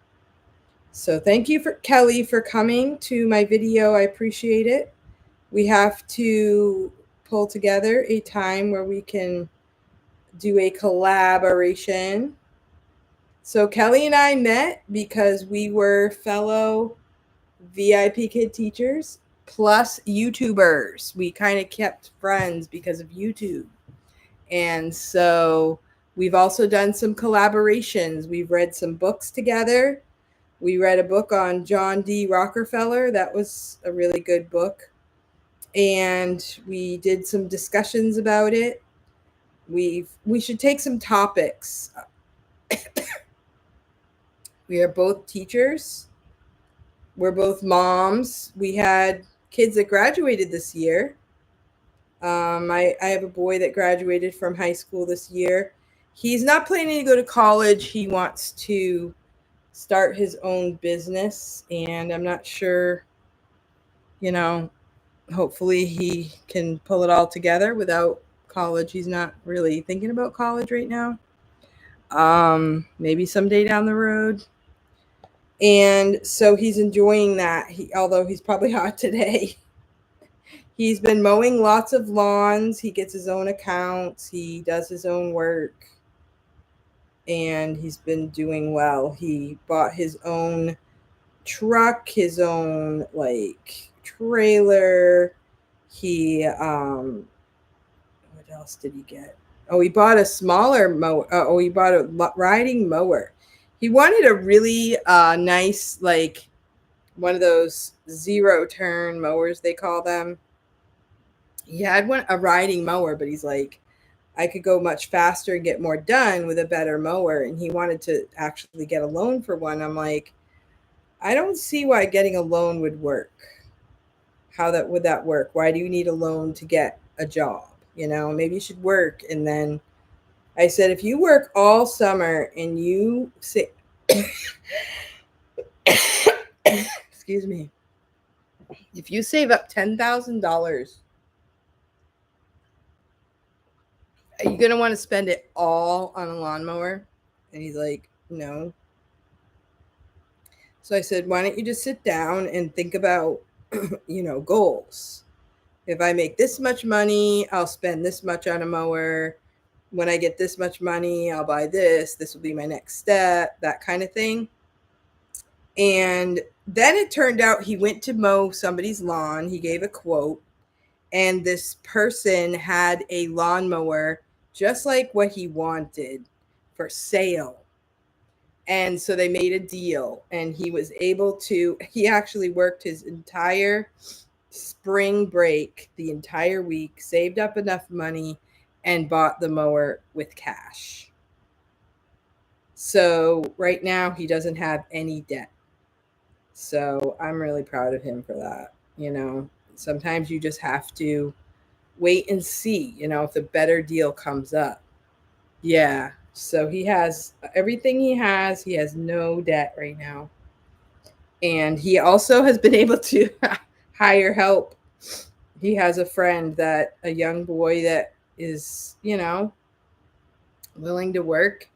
So thank you for Kelly for coming to my video. I appreciate it. We have to pull together a time where we can do a collaboration. So Kelly and I met because we were fellow VIP kid teachers plus YouTubers. We kind of kept friends because of YouTube. And so we've also done some collaborations. We've read some books together. We read a book on John D. Rockefeller. That was a really good book. And we did some discussions about it. We should take some topics. We are both teachers. We're both moms. We had kids that graduated this year. I have a boy that graduated from high school this year. He's not planning to go to college. He wants to start his own business, and I'm not sure, hopefully he can pull it all together without college. He's not really thinking about college right now. Maybe someday down the road. And so he's enjoying that. Although he's probably hot today. He's been mowing lots of lawns. He gets his own accounts. He does his own work. And he's been doing well. He bought his own truck, his own trailer. What else did he get? Oh, he bought a smaller mower. He bought a riding mower. He wanted a really nice, one of those zero turn mowers, they call them. He had a riding mower, but he's like, I could go much faster and get more done with a better mower. And he wanted to actually get a loan for one. I'm like, I don't see why getting a loan would work. How would that work? Why do you need a loan to get a job? Maybe you should work. And then I said, if you work all summer and you say, excuse me, if you save up $10,000, are you going to want to spend it all on a lawnmower? And he's like, no. So I said, why don't you just sit down and think about, goals? If I make this much money, I'll spend this much on a mower. When I get this much money, I'll buy this. This will be my next step, that kind of thing. And then it turned out he went to mow somebody's lawn. He gave a quote, and this person had a lawnmower just like what he wanted for sale. And so they made a deal, and he was able to, he actually worked his entire spring break, the entire week, saved up enough money, and bought the mower with cash. So right now he doesn't have any debt. So I'm really proud of him for that. Sometimes you just have to wait and see, if a better deal comes up. Yeah. So he has everything he has no debt right now. And he also has been able to hire help. He has a young boy that is, willing to work.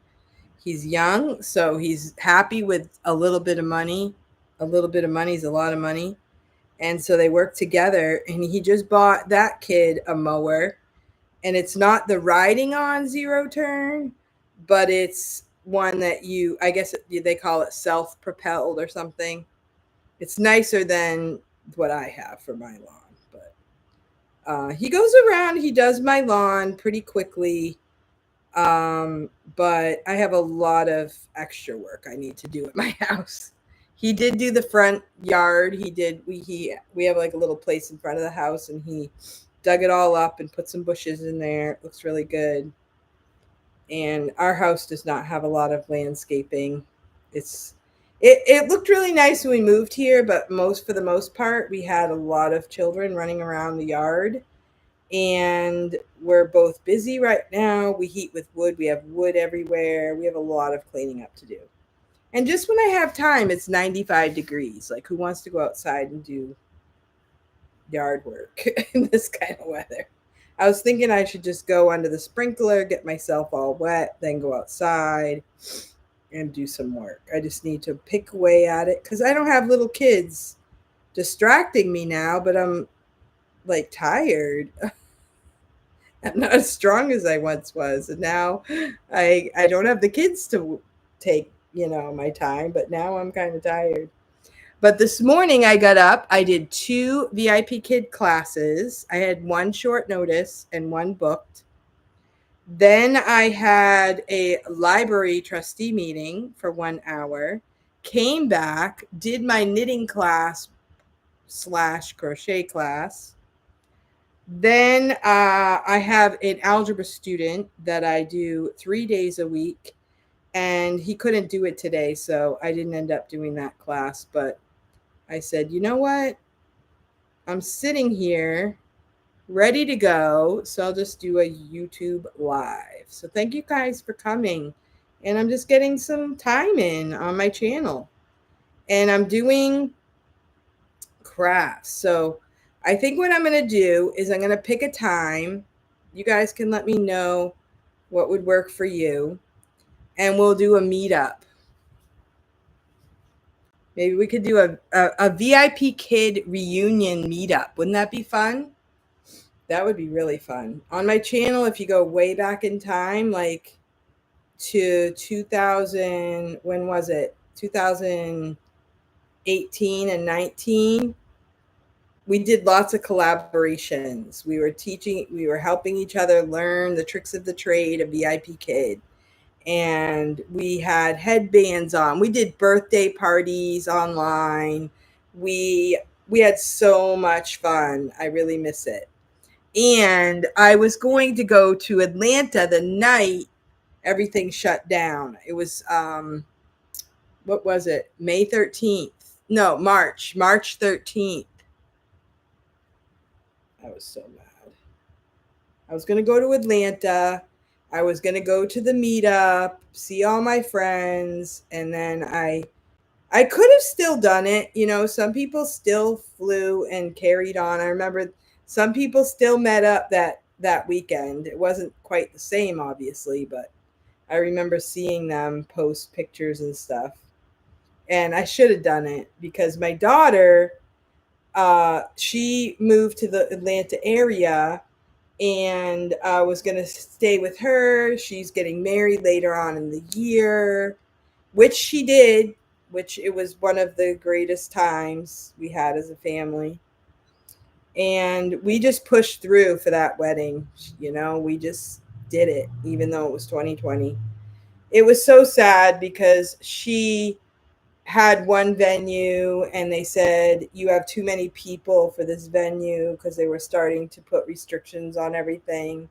He's young, so he's happy with a little bit of money. A little bit of money is a lot of money. And so they work together, and he just bought that kid a mower. And it's not the riding on zero turn, but it's one that I guess they call it self propelled or something. It's nicer than what I have for my lawn. But he goes around, he does my lawn pretty quickly. But I have a lot of extra work I need to do at my house. He did do the front yard. We have like a little place in front of the house, and he dug it all up and put some bushes in there. It looks really good. And our house does not have a lot of landscaping. It looked really nice when we moved here, but for the most part, we had a lot of children running around the yard, and we're both busy right now. We heat with wood. We have wood everywhere. We have a lot of cleaning up to do. And just when I have time, it's 95 degrees. Like, who wants to go outside and do yard work in this kind of weather? I was thinking I should just go under the sprinkler, get myself all wet, then go outside and do some work. I just need to pick away at it because I don't have little kids distracting me now, but I'm like tired. I'm not as strong as I once was. And now I don't have the kids to take, my time, but now I'm kind of tired. But this morning I got up, I did 2 VIP kid classes. I had one short notice and one booked. Then I had a library trustee meeting for 1 hour, came back, did my knitting class / crochet class. Then I have an algebra student that I do 3 days a week, and he couldn't do it today, so I didn't end up doing that class. But I said, you know what? I'm sitting here ready to go, so I'll just do a YouTube live. So thank you guys for coming. And I'm just getting some time in on my channel. And I'm doing crafts. So I think what I'm going to do is I'm going to pick a time. You guys can let me know what would work for you. And we'll do a meetup. Maybe we could do a VIP kid reunion meetup. Wouldn't that be fun? That would be really fun. On my channel, if you go way back in time, like to 2000, when was it? 2018 and 19, we did lots of collaborations. We were helping each other learn the tricks of the trade of VIP kid. And we had headbands on. We did birthday parties online. We had so much fun. I really miss it. And I was going to go to Atlanta the night everything shut down. It was what was it? May 13th. No, March 13th. I was so mad. I was going to go to Atlanta. I was going to go to the meetup, see all my friends, and then I could have still done it. Some people still flew and carried on. I remember some people still met up that weekend. It wasn't quite the same, obviously, but I remember seeing them post pictures and stuff. And I should have done it because my daughter, she moved to the Atlanta area and I was going to stay with her. She's getting married later on in the year, which she did, which it was one of the greatest times we had as a family. And we just pushed through for that wedding. We just did it, even though it was 2020. It was so sad because she had one venue and they said, you have too many people for this venue because they were starting to put restrictions on everything.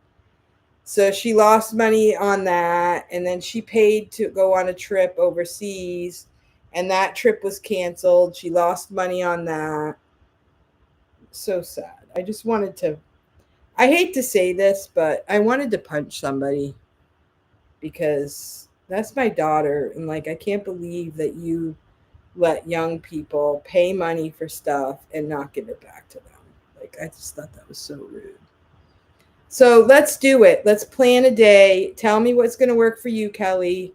So she lost money on that. And then she paid to go on a trip overseas, and that trip was canceled. She lost money on that. So sad. I just wanted to, I hate to say this, but I wanted to punch somebody because that's my daughter. And like, I can't believe that you let young people pay money for stuff and not give it back to them. Like, I just thought that was so rude. So let's do it. Let's plan a day. Tell me what's going to work for you, Kelly.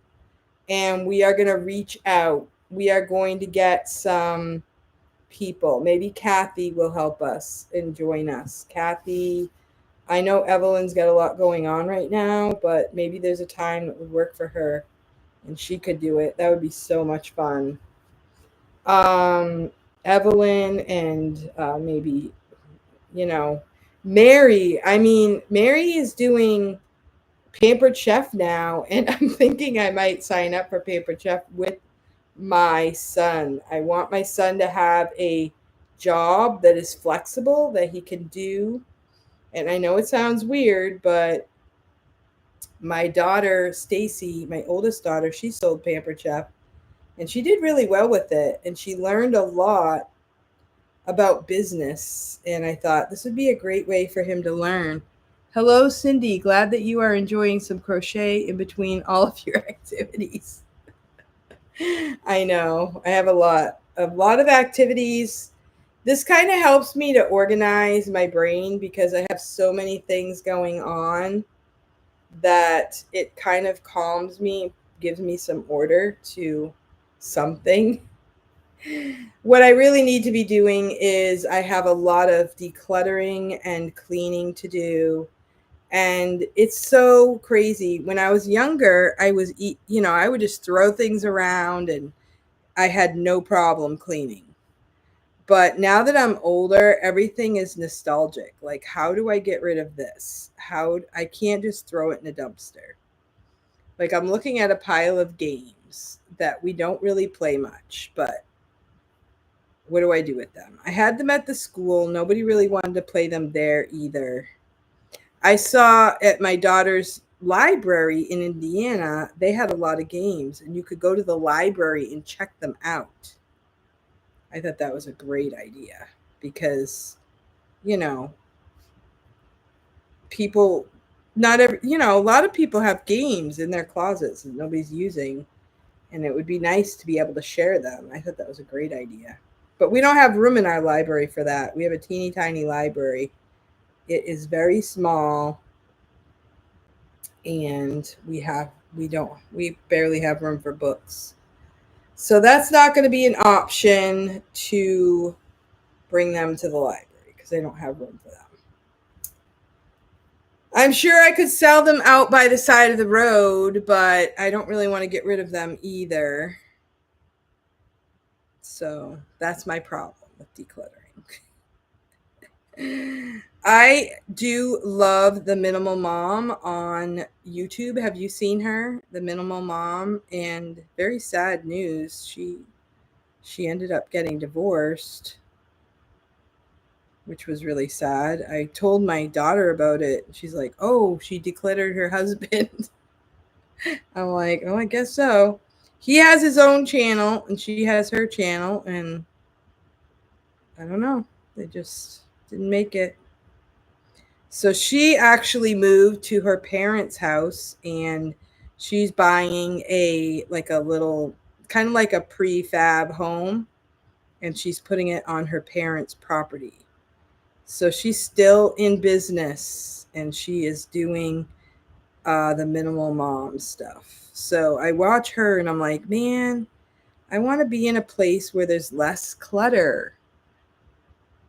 And we are going to reach out. We are going to get some people. Maybe Kathy will help us and join us. Kathy, I know Evelyn's got a lot going on right now, but maybe there's a time that would work for her and she could do it. That would be so much fun. Um, Evelyn and maybe, you know, Mary. I mean, Mary is doing Pampered Chef now, and I'm thinking I might sign up for Pampered Chef with my son. I want my son to have a job that is flexible, that he can do. And I know it sounds weird, but my daughter, Stacy, my oldest daughter, she sold Pampered Chef and she did really well with it. And she learned a lot about business. And I thought this would be a great way for him to learn. Hello, Cindy. Glad that you are enjoying some crochet in between all of your activities. I know. I have a lot of activities. This kind of helps me to organize my brain because I have so many things going on that it kind of calms me, gives me some order to something. What I really need to be doing is I have a lot of decluttering and cleaning to do. And it's so crazy. When I was younger, I would just throw things around and I had no problem cleaning. But now that I'm older, everything is nostalgic. Like, how do I get rid of this? How I can't just throw it in a dumpster. Like, I'm looking at a pile of games that we don't really play much, but what do I do with them? I had them at the school. Nobody really wanted to play them there either. I saw at my daughter's library in Indiana, they had a lot of games, and you could go to the library and check them out. I thought that was a great idea because, you know, people, not every, a lot of people have games in their closets that nobody's using, and it would be nice to be able to share them. I thought that was a great idea. But we don't have room in our library for that. We have a teeny tiny library. It is very small, and we barely have room for books. So that's not going to be an option to bring them to the library because they don't have room for them. I'm sure I could sell them out by the side of the road, but I don't really want to get rid of them either. So that's my problem with decluttering. I do love the Minimal Mom on YouTube. Have you seen her? The Minimal Mom, and very sad news. She ended up getting divorced, which was really sad. I told my daughter about it. She's like, "Oh, she decluttered her husband." I'm like, "Oh, I guess so." He has his own channel and she has her channel, and I don't know. They just didn't make it. So she actually moved to her parents' house and she's buying a little kind of like a prefab home, and she's putting it on her parents' property. So she's still in business and she is doing the Minimal Mom stuff. So I watch her and I'm like, man, I want to be in a place where there's less clutter.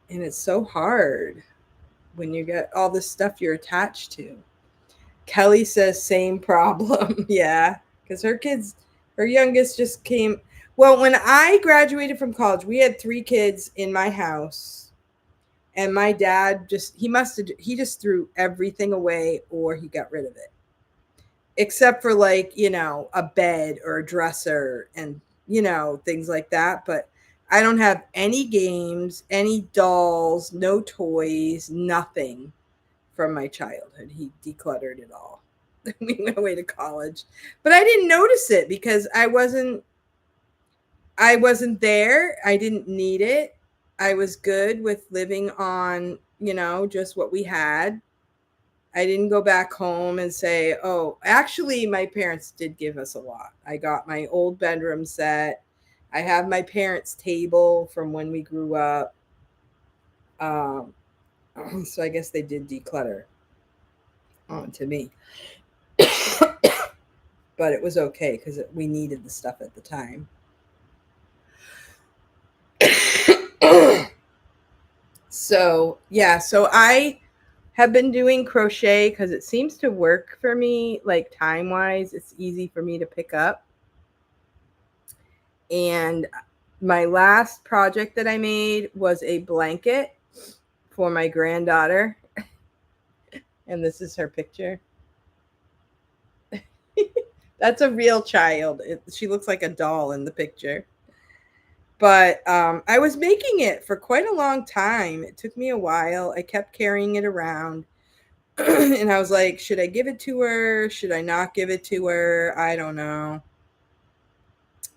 And it's so hard when you get all this stuff you're attached to. Kelly says, same problem. Yeah. Because her youngest just came. Well, when I graduated from college, we had 3 kids in my house. And my dad he just threw everything away or he got rid of it. Except for like, a bed or a dresser and, things like that. But I don't have any games, any dolls, no toys, nothing from my childhood. He decluttered it all. We went away to college. But I didn't notice it because I wasn't there. I didn't need it. I was good with living on, just what we had. I didn't go back home and say, oh, actually, my parents did give us a lot. I got my old bedroom set. I have my parents' table from when we grew up. Um, so I guess they did declutter onto me. But it was okay because we needed the stuff at the time. So, yeah, so I have been doing crochet because it seems to work for me, like time wise. It's easy for me to pick up. And my last project that I made was a blanket for my granddaughter. And this is her picture. That's a real child. She looks like a doll in the picture. But I was making it for quite a long time. It took me a while. I kept carrying it around. And I was like, should I give it to her? Should I not give it to her? I don't know.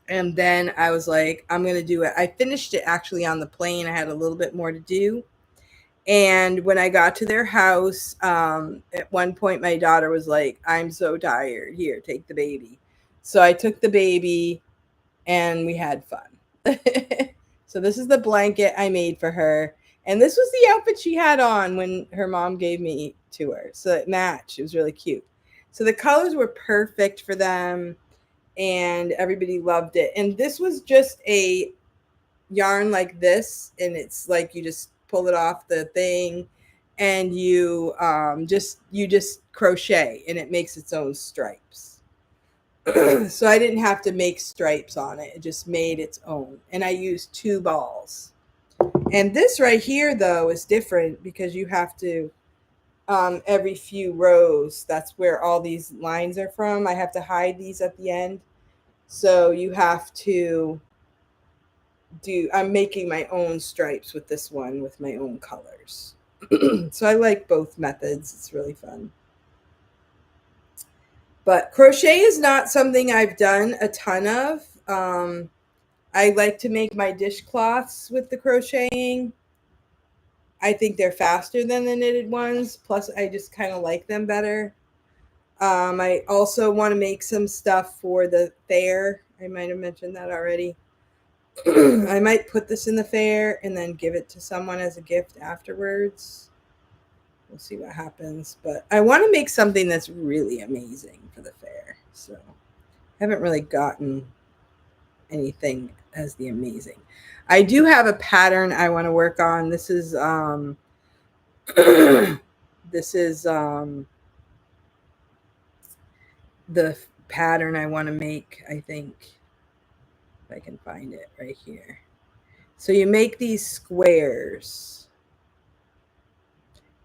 And then I was like, I'm going to do it. I finished it actually on the plane. I had a little bit more to do. And when I got to their house, at one point, my daughter was like, I'm so tired. Here, take the baby. So I took the baby and we had fun. So this is the blanket I made for her. And this was the outfit she had on when her mom gave me to her. So it matched. It was really cute. So the colors were perfect for them and everybody loved it. And this was just a yarn like this, and it's like you just pull it off the thing and you just crochet and it makes its own stripes. So I didn't have to make stripes on it. It just made its own. And I used 2 balls. And this right here though is different because you have to every few rows, that's where all these lines are from. I have to hide these at the end. So you have to I'm making my own stripes with this one with my own colors. So I like both methods. It's really fun. But crochet is not something I've done a ton of. I like to make my dishcloths with the crocheting. I think they're faster than the knitted ones. Plus, I just kind of like them better. I also want to make some stuff for the fair. I might have mentioned that already. I might put this in the fair and then give it to someone as a gift afterwards. We'll see what happens. But I want to make something that's really amazing for the fair. So I haven't really gotten anything as the amazing. I do have a pattern I want to work on. This is this is the pattern I want to make, I think. If I can find it right here. So you make these squares.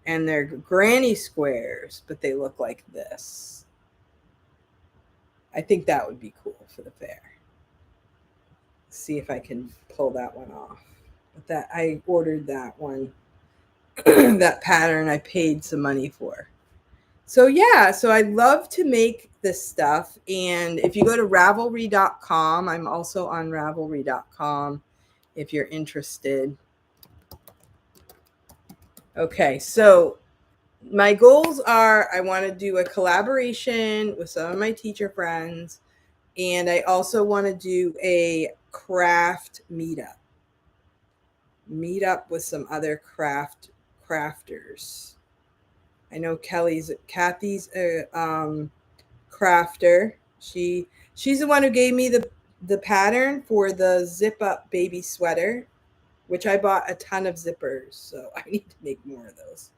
And they're granny squares, but they look like this. I think that would be cool for the fair. See if I can pull that one off. But that I ordered that one, that pattern I paid some money for. So yeah, so I love to make this stuff. And if you go to Ravelry.com, I'm also on Ravelry.com if you're interested. Okay, so my goals are I want to do a collaboration with some of my teacher friends, and I also want to do a craft meetup with some other crafters. I know Kathy's a crafter. She's the one who gave me the pattern for the zip up baby sweater, which I bought a ton of zippers, so I need to make more of those.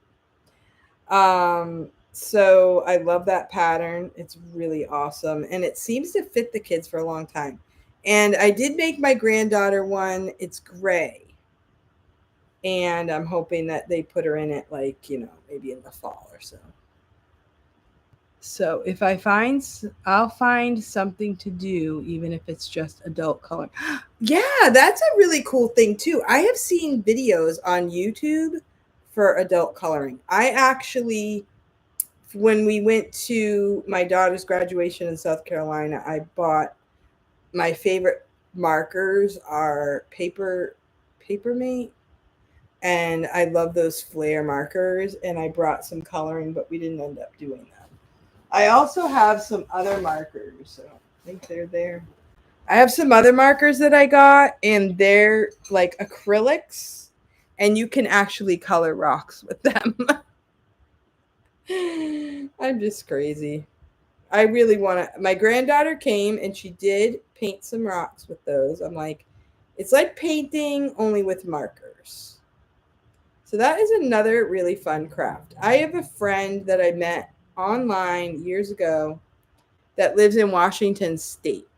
So I love that pattern. It's really awesome, and it seems to fit the kids for a long time. And I did make my granddaughter one. It's gray, and I'm hoping that they put her in it, like, maybe in the fall or so. So if I'll find something to do, even if it's just adult coloring. Yeah, that's a really cool thing too. I have seen videos on YouTube for adult coloring. I actually, when we went to my daughter's graduation in South Carolina, I bought my favorite markers are papermate, and I love those flare markers, and I brought some coloring, but we didn't end up doing them. I also have some other markers. I don't think they're there. I have some other markers that I got, and they're like acrylics, and you can actually color rocks with them. I'm just crazy. I really want to. My granddaughter came and she did paint some rocks with those. I'm like, it's like painting only with markers. So that is another really fun craft. I have a friend that I met online years ago that lives in Washington State.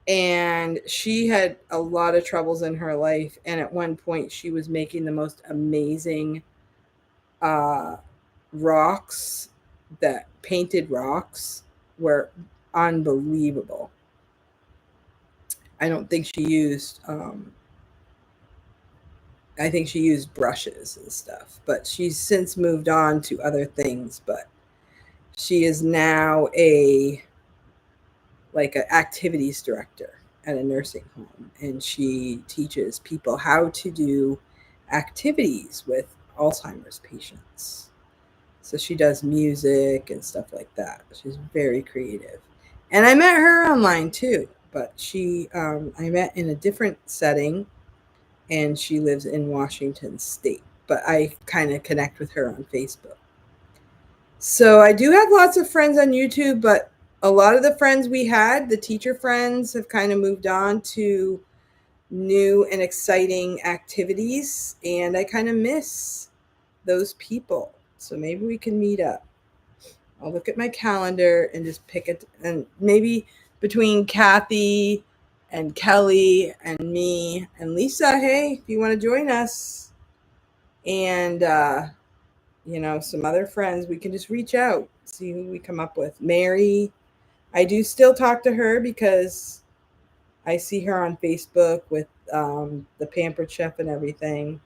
And she had a lot of troubles in her life. And at one point, she was making the most amazing uh, rocks, that painted rocks were unbelievable. I don't think she used, I think she used brushes and stuff, but she's since moved on to other things. But she is now like an activities director at a nursing home, and she teaches people how to do activities with Alzheimer's patients. So she does music and stuff like that. She's very creative. And I met her online too, but I met in a different setting, and she lives in Washington State. But I kind of connect with her on Facebook. So I do have lots of friends on YouTube, but a lot of the friends we had, the teacher friends, have kind of moved on to new and exciting activities, and I kind of miss those people. So maybe we can meet up. I'll look at my calendar and just pick it, and maybe between Kathy and Kelly and me and Lisa, hey, if you want to join us, and some other friends, we can just reach out, see who we come up with. Mary, I do still talk to her because I see her on Facebook with the Pampered Chef and everything.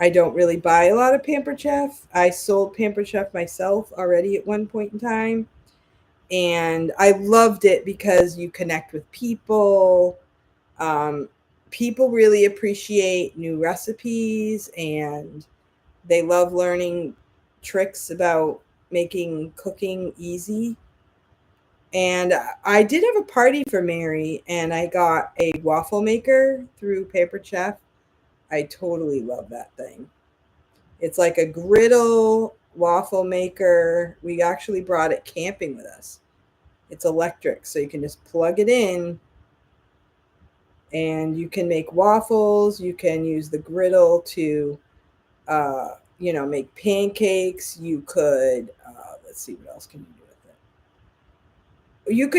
I don't really buy a lot of Pampered Chef. I sold Pampered Chef myself already at one point in time. And I loved it because you connect with people. Um, People really appreciate new recipes, and they love learning tricks about making cooking easy. And I did have a party for Mary, and I got a waffle maker through Paper Chef. I totally love that thing. It's like a griddle waffle maker. We actually brought it camping with us. It's electric, so you can just plug it in, and you can make waffles. You can use the griddle to make pancakes. You could, let's see, what else can you do with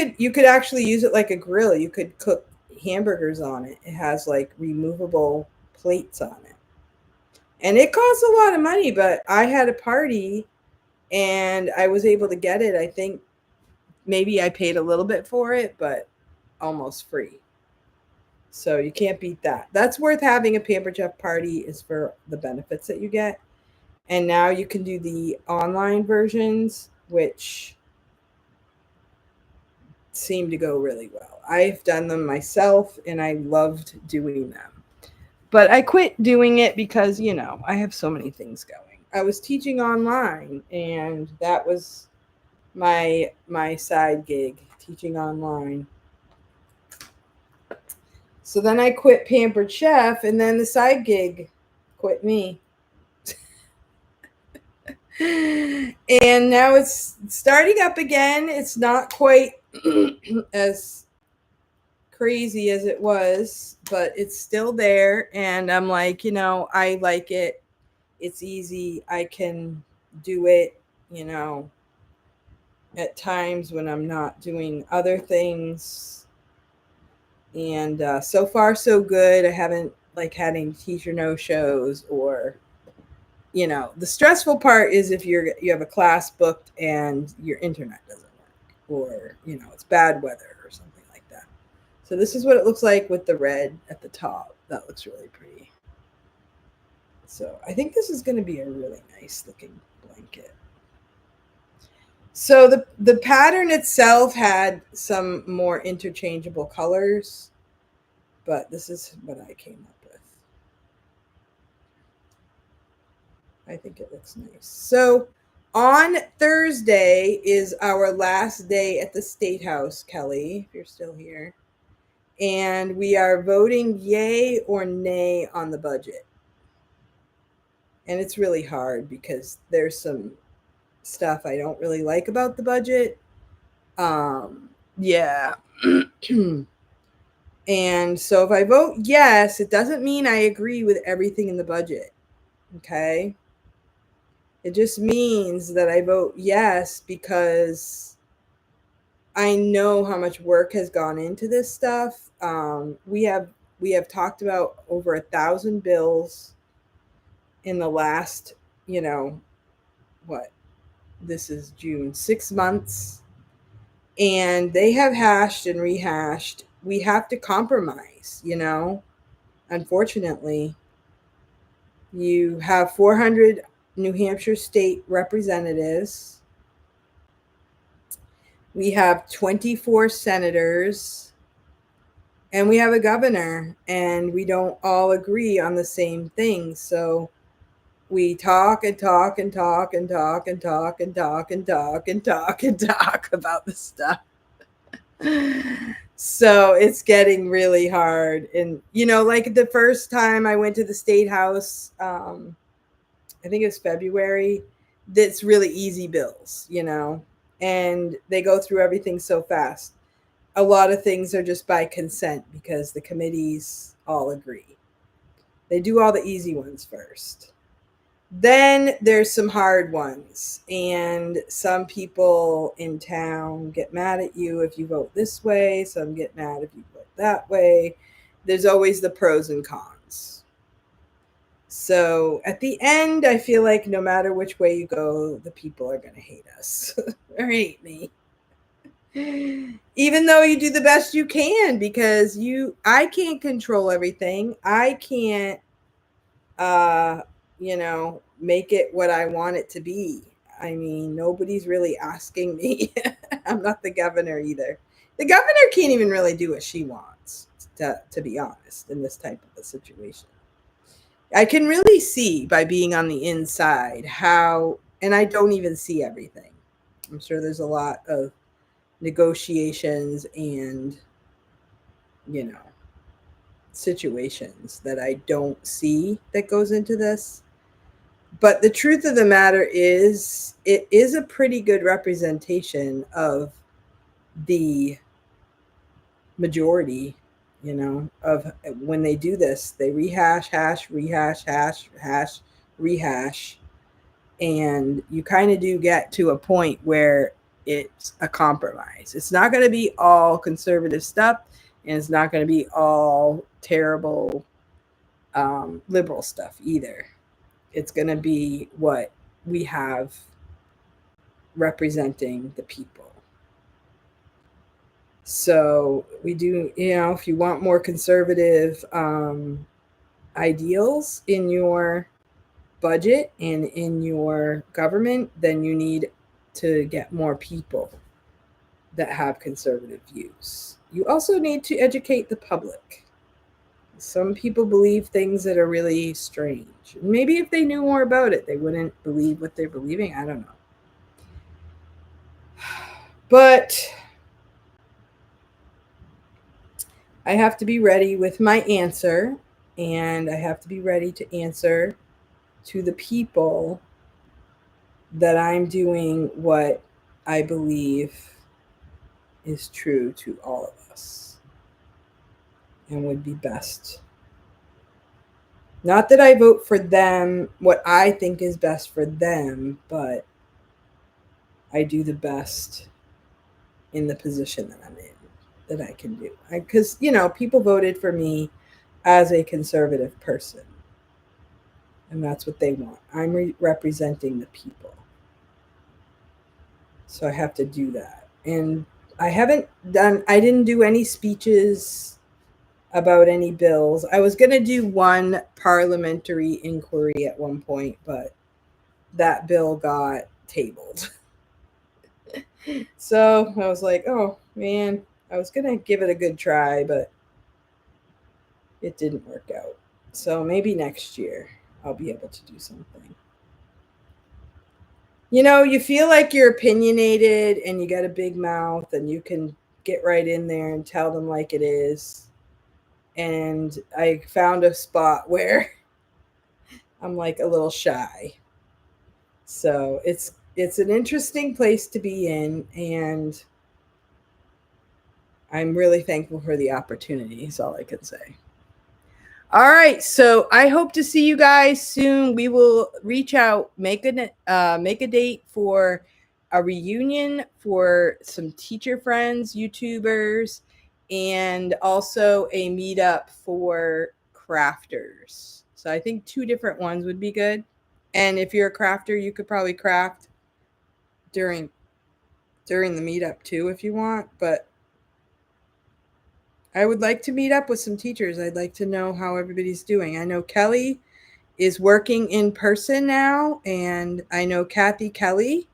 it? You could actually use it like a grill. You could cook hamburgers on it. It has like removable plates on it, and it costs a lot of money. But I had a party, and I was able to get it. I think maybe I paid a little bit for it, but almost free. So you can't beat that. That's worth having a Pamper Chef party, is for the benefits that you get. And now you can do the online versions, which seem to go really well. I've done them myself, and I loved doing them. But I quit doing it because, I have so many things going. I was teaching online, and that was my side gig, teaching online. So then I quit Pampered Chef, and then the side gig quit me. And now it's starting up again. It's not quite as crazy as it was, but it's still there. And I'm like, I like it. It's easy. I can do it, at times when I'm not doing other things. And so far, so good. I haven't like had any teacher no shows or the stressful part is if you have a class booked and your internet doesn't work or it's bad weather or something like that. So this is what it looks like with the red at the top. That looks really pretty. So I think this is going to be a really nice looking blanket. So the pattern itself had some more interchangeable colors, but this is what I came up with. I think it looks nice. So on Thursday is our last day at the State House, Kelly, if you're still here. And we are voting yay or nay on the budget. And it's really hard because there's some stuff I don't really like about the budget. Yeah. And so if I vote yes, it doesn't mean I agree with everything in the budget. Okay. It just means that I vote yes because I know how much work has gone into this stuff. We have talked about over 1,000 bills in the last, what? This is June, 6 months, and they have hashed and rehashed. We have to compromise, Unfortunately, you have 400 New Hampshire state representatives. We have 24 senators and we have a governor, and we don't all agree on the same things. So we talk and talk and talk and talk and talk and talk and talk and talk and talk about this stuff. So it's getting really hard. And, like the first time I went to the State House, I think it was February, that's really easy bills, and they go through everything so fast. A lot of things are just by consent because the committees all agree. They do all the easy ones first. Then there's some hard ones, and some people in town get mad at you if you vote this way, some get mad if you vote that way. There's always the pros and cons. So at the end, I feel like no matter which way you go, the people are going to hate us or hate me. Even though you do the best you can, because I can't control everything. I can't make it what I want it to be. I mean, nobody's really asking me. I'm not the governor either. The governor can't even really do what she wants, to be honest, in this type of a situation. I can really see by being on the inside how, and I don't even see everything. I'm sure there's a lot of negotiations and, situations that I don't see that goes into this. But the truth of the matter is, it is a pretty good representation of the majority, of when they do this. They rehash, rehash. And you kind of do get to a point where it's a compromise. It's not going to be all conservative stuff, and it's not going to be all terrible liberal stuff either. It's going to be what we have representing the people. So we do, if you want more conservative ideals in your budget and in your government, then you need to get more people that have conservative views. You also need to educate the public. Some people believe things that are really strange. Maybe if they knew more about it, they wouldn't believe what they're believing. I don't know. But I have to be ready with my answer, and I have to be ready to answer to the people that I'm doing what I believe is true to all of us. and would be best. Not that I vote for them, what I think is best for them, but I do the best in the position that I'm in that I can do. Because, people voted for me as a conservative person, and that's what they want. I'm representing the people. So I have to do that. And I didn't do any speeches about any bills. I was going to do one parliamentary inquiry at one point, but that bill got tabled. So I was like, oh man, I was going to give it a good try, but it didn't work out. So maybe next year I'll be able to do something. You feel like you're opinionated and you got a big mouth and you can get right in there and tell them like it is. And I found a spot where I'm like a little shy. So it's an interesting place to be in, and I'm really thankful for the opportunity, is all I can say. All right, so I hope to see you guys soon. We will reach out, make a date for a reunion for some teacher friends, YouTubers, and also a meetup for crafters. So I think 2 different ones would be good. And if you're a crafter, you could probably craft during the meetup too if you want, but I would like to meet up with some teachers. I'd like to know how everybody's doing. I know Kelly is working in person now, and I know Kathy Kelly.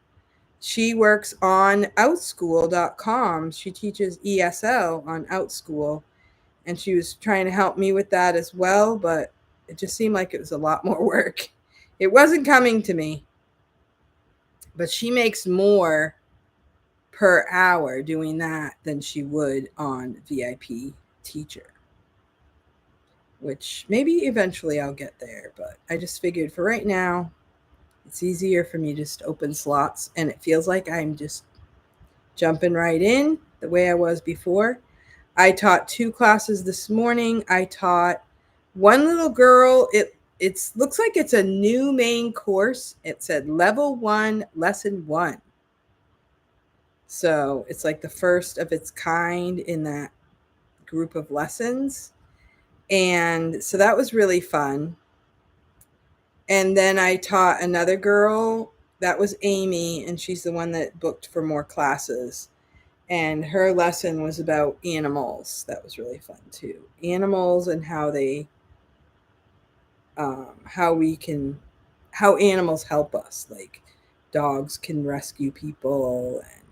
She works on outschool.com. She teaches ESL on Outschool, and she was trying to help me with that as well, but it just seemed like it was a lot more work. It wasn't coming to me, but she makes more per hour doing that than she would on VIP teacher, which maybe eventually I'll get there. But I just figured for right now, it's easier for me just to open slots, and it feels like I'm just jumping right in the way I was before. I taught 2 classes this morning. I taught one little girl. It looks like it's a new main course. It said level 1, lesson 1. So it's like the first of its kind in that group of lessons. And so that was really fun. And then I taught another girl. That was Amy, and she's the one that booked for more classes. And her lesson was about animals. That was really fun too. Animals and how they, how animals help us. Like dogs can rescue people, and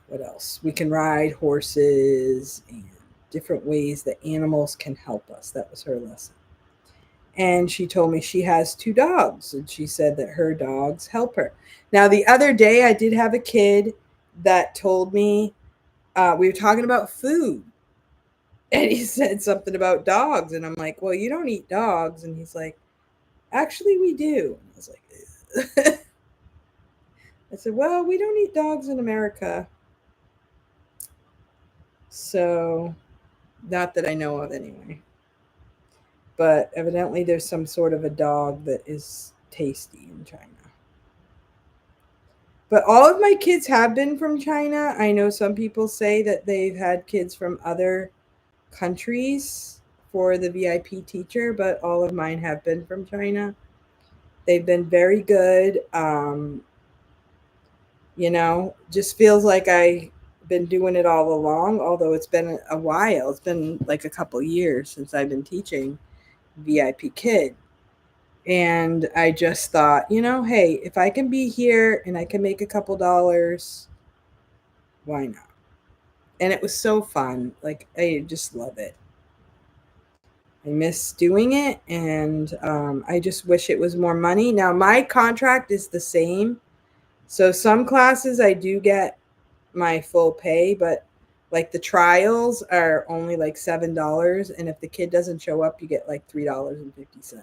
what else? We can ride horses, and different ways that animals can help us. That was her lesson. And she told me she has 2 dogs, and she said that her dogs help her. Now, the other day, I did have a kid that told me we were talking about food, and he said something about dogs, and I'm like, well, you don't eat dogs. And he's like, actually, we do. And I was like, I said, well, we don't eat dogs in America. So, not that I know of anyway. But evidently, there's some sort of a dog that is tasty in China. But all of my kids have been from China. I know some people say that they've had kids from other countries for the VIP teacher, but all of mine have been from China. They've been very good. Just feels like I've been doing it all along, although it's been a while. It's been like a couple years since I've been teaching VIP kid. And I just thought, hey, if I can be here and I can make a couple dollars, why not? And it was so fun. Like, I just love it. I miss doing it, and I just wish it was more money. Now, my contract is the same. So some classes I do get my full pay, but like the trials are only like $7. And if the kid doesn't show up, you get like $3.50.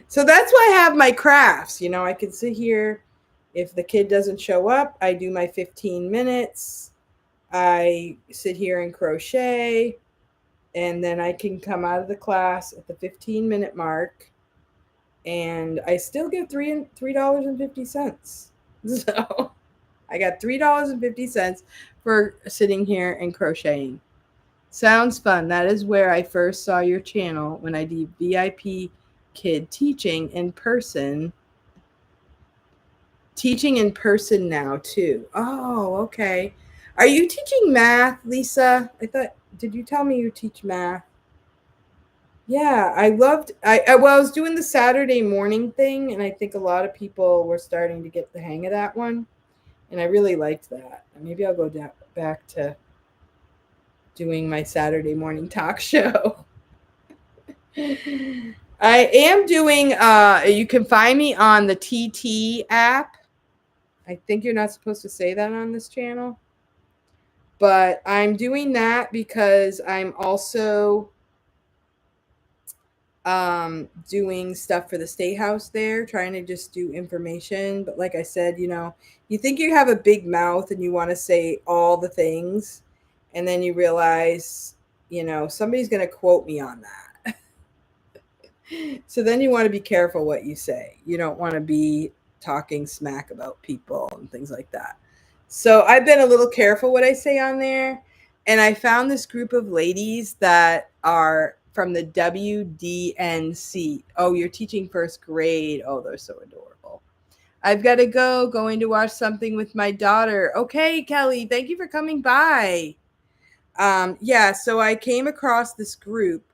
So that's why I have my crafts. I can sit here. If the kid doesn't show up, I do my 15 minutes. I sit here and crochet, and then I can come out of the class at the 15-minute mark, and I still get $3.50. So I got $3.50 for sitting here and crocheting. Sounds fun. That is where I first saw your channel, when I did VIP kid teaching in person now too. Oh, okay. Are you teaching math, Lisa? Did you tell me you teach math? Yeah, I was doing the Saturday morning thing, and I think a lot of people were starting to get the hang of that one, and I really liked that. Maybe I'll go back to doing my Saturday morning talk show. I am doing you can find me on the TT app. I think you're not supposed to say that on this channel. But I'm doing that because I'm also doing stuff for the state house there, trying to just do information. But like I said, you think you have a big mouth and you want to say all the things, and then you realize, somebody's going to quote me on that. So then you want to be careful what you say. You don't want to be talking smack about people and things like that. So I've been a little careful what I say on there. And I found this group of ladies that are from the WDNC. Oh, you're teaching first grade. Oh, they're so adorable. I've got to go, going to watch something with my daughter. Okay, Kelly, thank you for coming by. Yeah, so I came across this group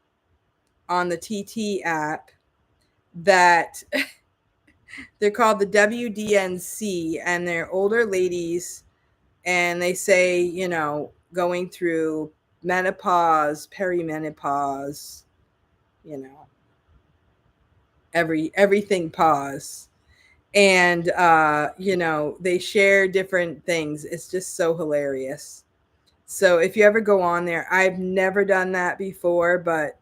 on the TT app that they're called the WDNC, and they're older ladies, and they say, going through menopause, perimenopause, you know, everything pause. And they share different things. It's just so hilarious. So if you ever go on there, I've never done that before, but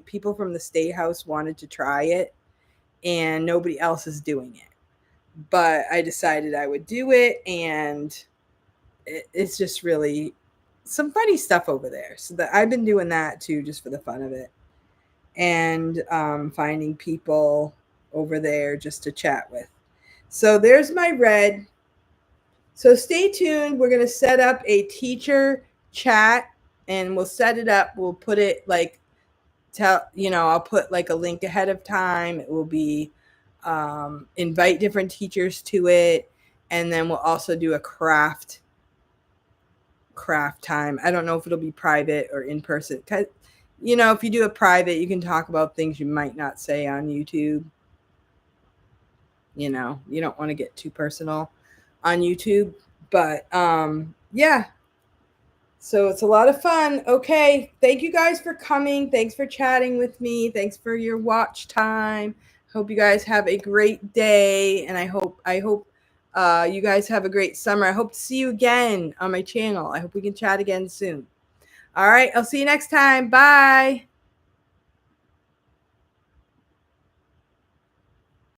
people from the State House wanted to try it, and nobody else is doing it. But I decided I would do it, and it's just really some funny stuff over there. So that I've been doing that too, just for the fun of it, and finding people over there just to chat with. So there's my red. So stay tuned. We're going to set up a teacher chat, and we'll set it up. We'll put it I'll put like a link ahead of time. It will be invite different teachers to it. And then we'll also do a craft time. I don't know if it'll be private or in person. If you do a private, you can talk about things you might not say on YouTube. You don't want to get too personal on YouTube. But yeah. So it's a lot of fun. Okay. Thank you guys for coming. Thanks for chatting with me. Thanks for your watch time. Hope you guys have a great day. And I hope you guys have a great summer. I hope to see you again on my channel. I hope we can chat again soon. All right. I'll see you next time. Bye.